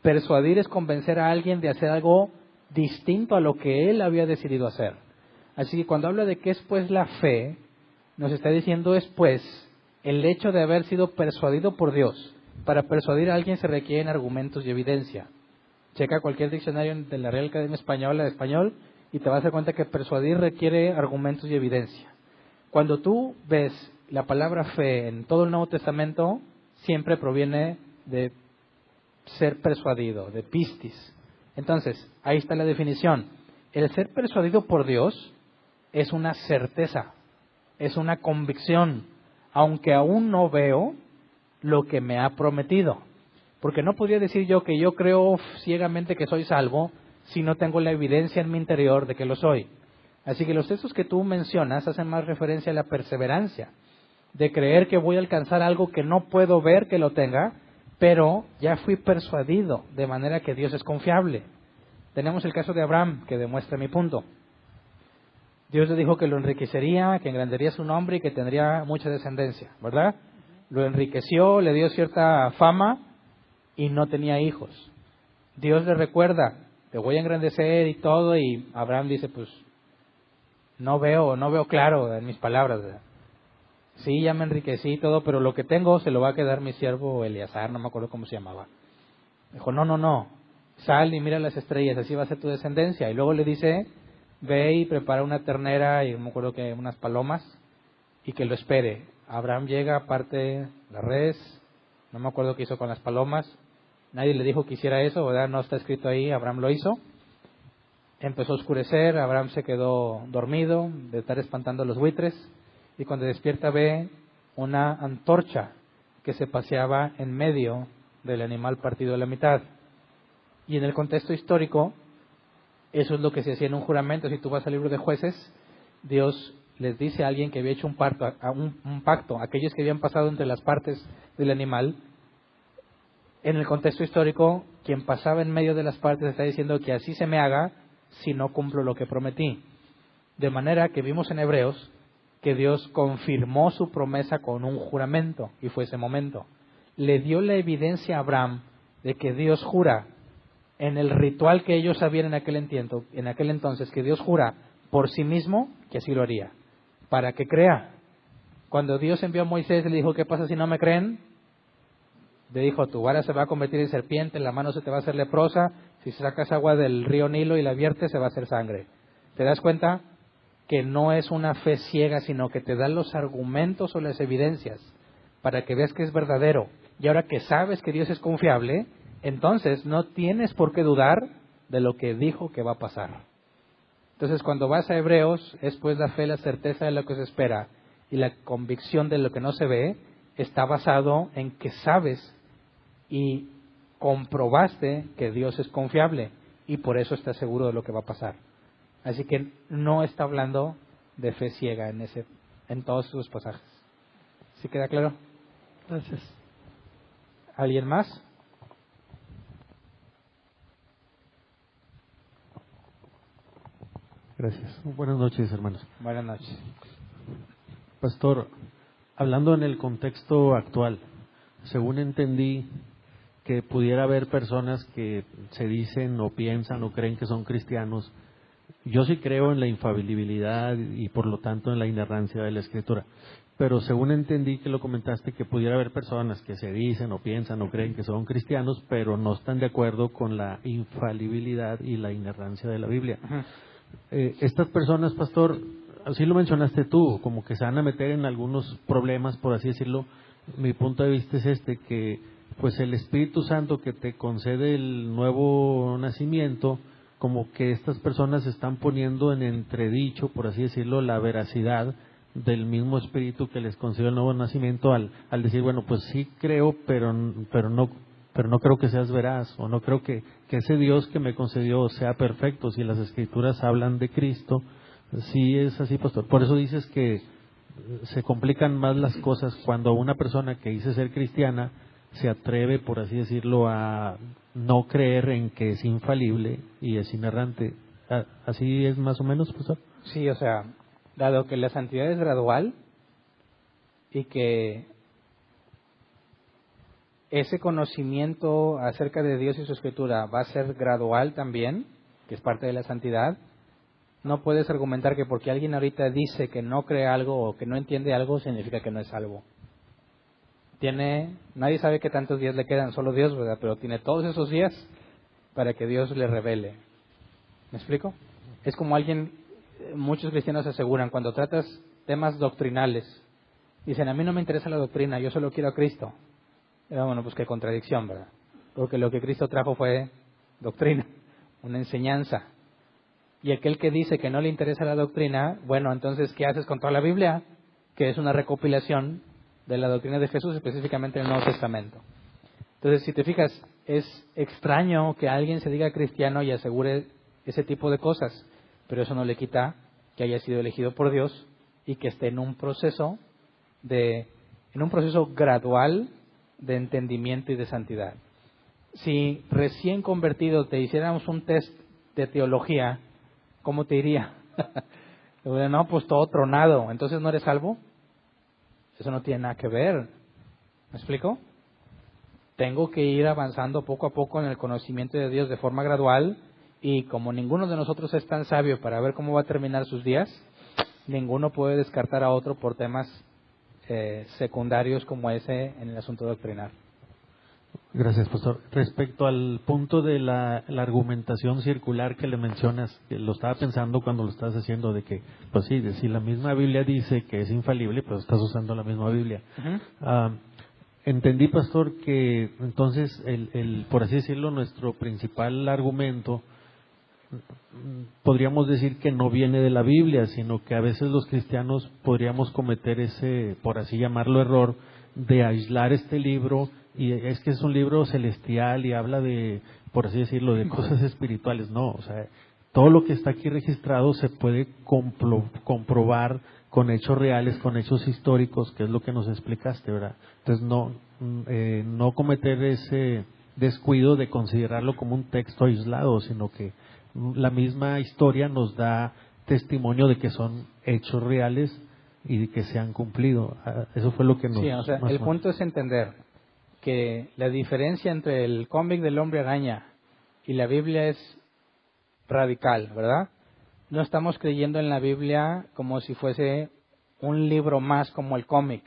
Persuadir es convencer a alguien de hacer algo distinto a lo que él había decidido hacer. Así que cuando habla de qué es pues la fe, nos está diciendo es pues el hecho de haber sido persuadido por Dios. Para persuadir a alguien se requieren argumentos y evidencia. Checa cualquier diccionario de la Real Academia Española de español y te vas a dar cuenta que persuadir requiere argumentos y evidencia. Cuando tú ves la palabra fe en todo el Nuevo Testamento, siempre proviene de ser persuadido, de pistis. Entonces, ahí está la definición. El ser persuadido por Dios es una certeza, es una convicción, aunque aún no veo lo que me ha prometido. Porque no podría decir yo que yo creo ciegamente que soy salvo si no tengo la evidencia en mi interior de que lo soy. Así que los textos que tú mencionas hacen más referencia a la perseverancia, de creer que voy a alcanzar algo que no puedo ver que lo tenga, pero ya fui persuadido, de manera que Dios es confiable. Tenemos el caso de Abraham, que demuestra mi punto. Dios le dijo que lo enriquecería, que engrandería su nombre y que tendría mucha descendencia, ¿verdad? Lo enriqueció, le dio cierta fama y no tenía hijos. Dios le recuerda, te voy a engrandecer y todo, y Abraham dice, pues, no veo claro en mis palabras, ¿verdad? Sí, ya me enriquecí y todo, pero lo que tengo se lo va a quedar mi siervo Eleazar, no me acuerdo cómo se llamaba. Dijo, no, sal y mira las estrellas, así va a ser tu descendencia. Y luego le dice, ve y prepara una ternera y no me acuerdo que unas palomas y que lo espere. Abraham llega, parte la res, no me acuerdo qué hizo con las palomas. Nadie le dijo que hiciera eso, ¿verdad? No está escrito ahí, Abraham lo hizo. Empezó a oscurecer, Abraham se quedó dormido de estar espantando a los buitres y cuando despierta ve una antorcha que se paseaba en medio del animal partido a la mitad. Y en el contexto histórico, eso es lo que se hacía en un juramento. Si tú vas al libro de Jueces, Dios les dice a alguien que había hecho un pacto, aquellos que habían pasado entre las partes del animal, en el contexto histórico, quien pasaba en medio de las partes está diciendo que así se me haga si no cumplo lo que prometí. De manera que vimos en Hebreos que Dios confirmó su promesa con un juramento, y fue ese momento. Le dio la evidencia a Abraham de que Dios jura en el ritual que ellos sabían en aquel entonces, que Dios jura por sí mismo que así lo haría, para que crea. Cuando Dios envió a Moisés y le dijo, ¿qué pasa si no me creen? Le dijo, tu vara se va a convertir en serpiente, la mano se te va a hacer leprosa, si sacas agua del río Nilo y la viertes se va a hacer sangre. ¿Te das cuenta? Que no es una fe ciega, sino que te dan los argumentos o las evidencias para que veas que es verdadero. Y ahora que sabes que Dios es confiable, entonces no tienes por qué dudar de lo que dijo que va a pasar. Entonces cuando vas a Hebreos, es pues la fe, la certeza de lo que se espera y la convicción de lo que no se ve, está basado en que sabes y comprobaste que Dios es confiable y por eso estás seguro de lo que va a pasar. Así que no está hablando de fe ciega en todos sus pasajes. ¿Sí queda claro?
Gracias.
¿Alguien más?
Gracias. Buenas noches, hermanos.
Buenas noches.
Pastor, hablando en el contexto actual, según entendí que pudiera haber personas que se dicen o piensan o creen que son cristianos. Yo sí creo en la infalibilidad y por lo tanto en la inerrancia de la Escritura. Pero según entendí que lo comentaste, que pudiera haber personas que se dicen o piensan o creen que son cristianos, pero no están de acuerdo con la infalibilidad y la inerrancia de la Biblia. Estas personas, pastor, así lo mencionaste tú, como que se van a meter en algunos problemas, por así decirlo. Mi punto de vista es que pues el Espíritu Santo que te concede el nuevo nacimiento, como que estas personas están poniendo en entredicho, por así decirlo, la veracidad del mismo Espíritu que les concedió el nuevo nacimiento al decir, bueno, pues sí creo, pero no creo que seas veraz, o no creo que ese Dios que me concedió sea perfecto. Si las Escrituras hablan de Cristo, sí es así, pastor. Por eso dices que se complican más las cosas cuando una persona que dice ser cristiana se atreve, por así decirlo, a no creer en que es infalible y es inerrante. ¿Así es más o menos, pastor?
Sí, o sea, dado que la santidad es gradual y que ese conocimiento acerca de Dios y su Escritura va a ser gradual también, que es parte de la santidad, no puedes argumentar que porque alguien ahorita dice que no cree algo o que no entiende algo, significa que no es salvo. Nadie sabe qué tantos días le quedan, solo Dios, ¿verdad? Pero tiene todos esos días para que Dios le revele. ¿Me explico? Es como muchos cristianos aseguran, cuando tratas temas doctrinales, dicen, a mí no me interesa la doctrina, yo solo quiero a Cristo. Bueno, pues qué contradicción, ¿verdad? Porque lo que Cristo trajo fue doctrina, una enseñanza. Y aquel que dice que no le interesa la doctrina, bueno, entonces, ¿qué haces con toda la Biblia? Que es una recopilación de la doctrina de Jesús, específicamente en el Nuevo Testamento. Entonces, si te fijas, es extraño que alguien se diga cristiano y asegure ese tipo de cosas, pero eso no le quita que haya sido elegido por Dios y que esté en un proceso gradual de entendimiento y de santidad. Si recién convertido te hiciéramos un test de teología, ¿cómo te iría? No, pues todo tronado, entonces no eres salvo. Eso no tiene nada que ver. ¿Me explico? Tengo que ir avanzando poco a poco en el conocimiento de Dios de forma gradual, y como ninguno de nosotros es tan sabio para ver cómo va a terminar sus días, ninguno puede descartar a otro por temas secundarios como ese en el asunto doctrinal.
Gracias, pastor. Respecto al punto de la argumentación circular que le mencionas, que lo estaba pensando cuando lo estás haciendo, de que, pues sí, si la misma Biblia dice que es infalible, pues estás usando la misma Biblia. Entendí, pastor, que entonces, por así decirlo, nuestro principal argumento, podríamos decir que no viene de la Biblia, sino que a veces los cristianos podríamos cometer ese, por así llamarlo, error de aislar este libro, y es que es un libro celestial y habla de, por así decirlo, de cosas espirituales. No, o sea, todo lo que está aquí registrado se puede comprobar con hechos reales, con hechos históricos, que es lo que nos explicaste, ¿verdad? Entonces no cometer ese descuido de considerarlo como un texto aislado, sino que la misma historia nos da testimonio de que son hechos reales y que se han cumplido. Eso fue lo que nos...
Sí, o sea, el punto es entender que la diferencia entre el cómic del Hombre Araña y la Biblia es radical, ¿verdad? No estamos creyendo en la Biblia como si fuese un libro más como el cómic.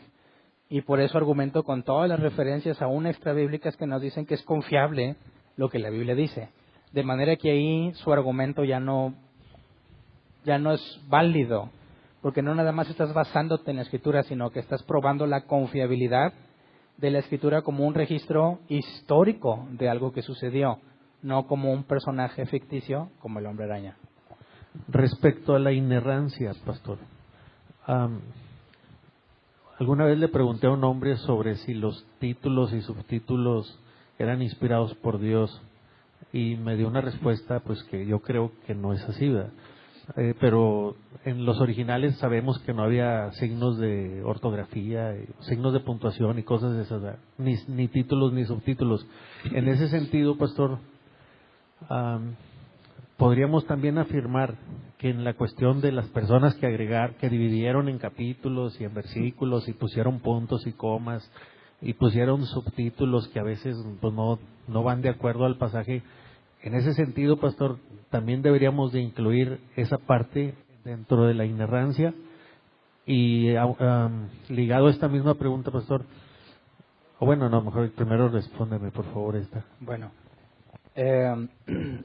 Y por eso argumento con todas las referencias aún extrabíblicas que nos dicen que es confiable lo que la Biblia dice. De manera que ahí su argumento ya no es válido, porque no nada más estás basándote en la Escritura, sino que estás probando la confiabilidad de la Escritura como un registro histórico de algo que sucedió, no como un personaje ficticio como el Hombre Araña.
Respecto a la inerrancia, pastor, alguna vez le pregunté a un hombre sobre si los títulos y subtítulos eran inspirados por Dios y me dio una respuesta pues que yo creo que no es así, ¿verdad? Pero en los originales sabemos que no había signos de ortografía, signos de puntuación y cosas de esas, ¿verdad? Ni títulos ni subtítulos. En ese sentido, pastor, podríamos también afirmar que en la cuestión de las personas que dividieron en capítulos y en versículos y pusieron puntos y comas y pusieron subtítulos que a veces pues no van de acuerdo al pasaje, en ese sentido, pastor, también deberíamos de incluir esa parte dentro de la inerrancia. Y ligado a esta misma pregunta, pastor, o bueno, no, mejor primero respóndeme por favor esta.
Bueno,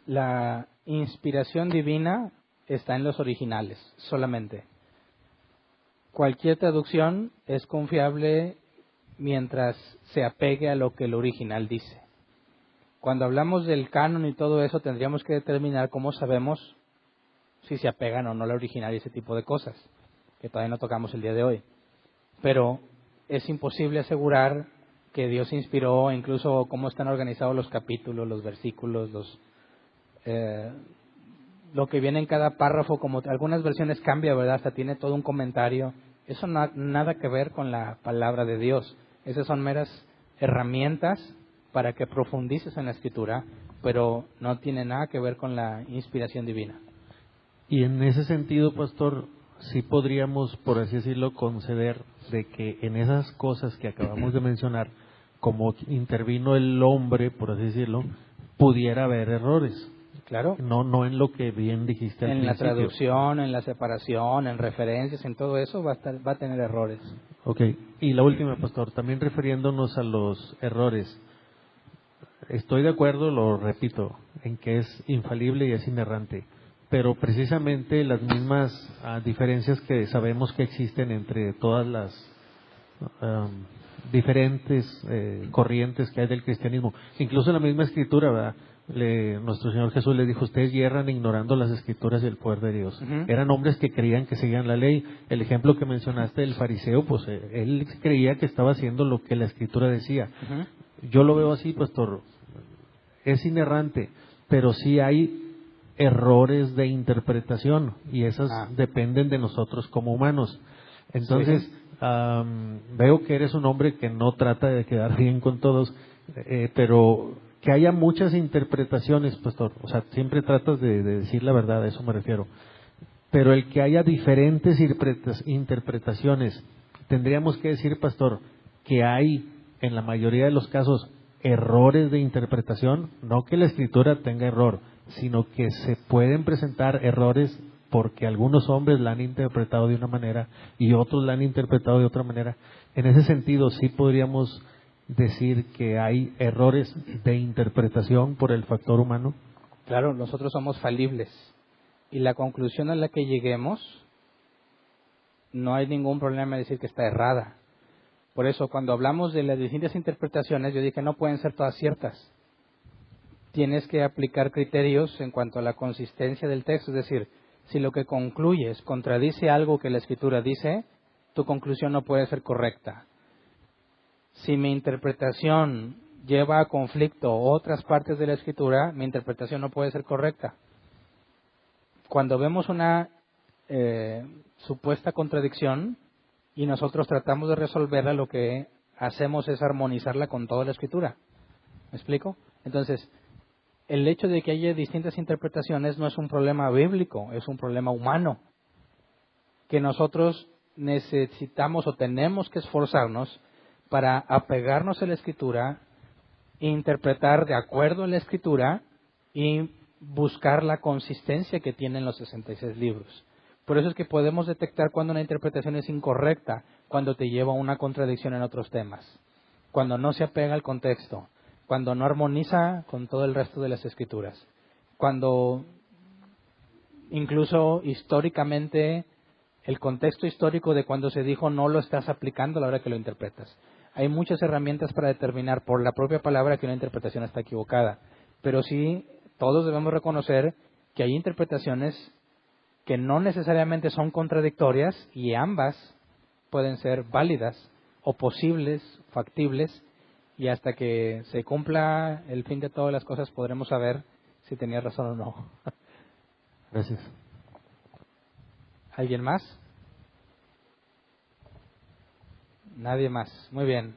la inspiración divina está en los originales solamente. Cualquier traducción es confiable mientras se apegue a lo que el original dice. Cuando hablamos del canon y todo eso, tendríamos que determinar cómo sabemos si se apegan o no al original y ese tipo de cosas, que todavía no tocamos el día de hoy. Pero es imposible asegurar que Dios inspiró, incluso cómo están organizados los capítulos, los versículos, lo que viene en cada párrafo, como algunas versiones cambia, ¿verdad? Hasta tiene todo un comentario. Eso nada que ver con la palabra de Dios. Esas son meras herramientas para que profundices en la Escritura, pero no tiene nada que ver con la inspiración divina.
Y en ese sentido, pastor, sí podríamos, por así decirlo, conceder de que en esas cosas que acabamos de mencionar, como intervino el hombre, por así decirlo, pudiera haber errores.
Claro.
No en lo que bien dijiste al
en
principio.
la traducción, en la separación, en referencias, en todo eso va a tener errores.
Ok. Y la última, pastor, también refiriéndonos a los errores. Estoy de acuerdo, lo repito, en que es infalible y es inerrante, pero precisamente las mismas diferencias que sabemos que existen entre todas las diferentes corrientes que hay del cristianismo, incluso en la misma escritura, ¿verdad? Nuestro Señor Jesús le dijo: ustedes yerran ignorando las escrituras y el poder de Dios.
Uh-huh.
Eran hombres que creían que seguían la ley. El ejemplo que mencionaste del fariseo, pues él creía que estaba haciendo lo que la escritura decía.
Uh-huh.
Yo lo veo así, pastor. Es inerrante, pero sí hay errores de interpretación y esas dependen de nosotros como humanos. Entonces,
sí.
Veo que eres un hombre que no trata de quedar bien con todos, pero que haya muchas interpretaciones, pastor. O sea, siempre tratas de decir la verdad, a eso me refiero. Pero el que haya diferentes interpretaciones, tendríamos que decir, pastor, que hay en la mayoría de los casos errores de interpretación, no que la escritura tenga error, sino que se pueden presentar errores porque algunos hombres la han interpretado de una manera y otros la han interpretado de otra manera. En ese sentido, sí podríamos decir que hay errores de interpretación por el factor humano.
Claro, nosotros somos falibles y la conclusión a la que lleguemos no hay ningún problema en decir que está errada. Por eso, cuando hablamos de las distintas interpretaciones, yo dije no pueden ser todas ciertas. Tienes que aplicar criterios en cuanto a la consistencia del texto, es decir, si lo que concluyes contradice algo que la Escritura dice, tu conclusión no puede ser correcta. Si mi interpretación lleva a conflicto otras partes de la Escritura, mi interpretación no puede ser correcta. Cuando vemos una supuesta contradicción y nosotros tratamos de resolverla, lo que hacemos es armonizarla con toda la Escritura. ¿Me explico? Entonces, el hecho de que haya distintas interpretaciones no es un problema bíblico, es un problema humano, que nosotros necesitamos o tenemos que esforzarnos para apegarnos a la Escritura, interpretar de acuerdo a la Escritura y buscar la consistencia que tienen los 66 libros. Por eso es que podemos detectar cuando una interpretación es incorrecta, cuando te lleva a una contradicción en otros temas, cuando no se apega al contexto, cuando no armoniza con todo el resto de las Escrituras, cuando incluso históricamente el contexto histórico de cuando se dijo no lo estás aplicando a la hora que lo interpretas. Hay muchas herramientas para determinar por la propia palabra que una interpretación está equivocada, pero sí todos debemos reconocer que hay interpretaciones que no necesariamente son contradictorias y ambas pueden ser válidas o posibles, factibles, y hasta que se cumpla el fin de todas las cosas podremos saber si tenía razón o no.
Gracias.
¿Alguien más? Nadie más. Muy bien.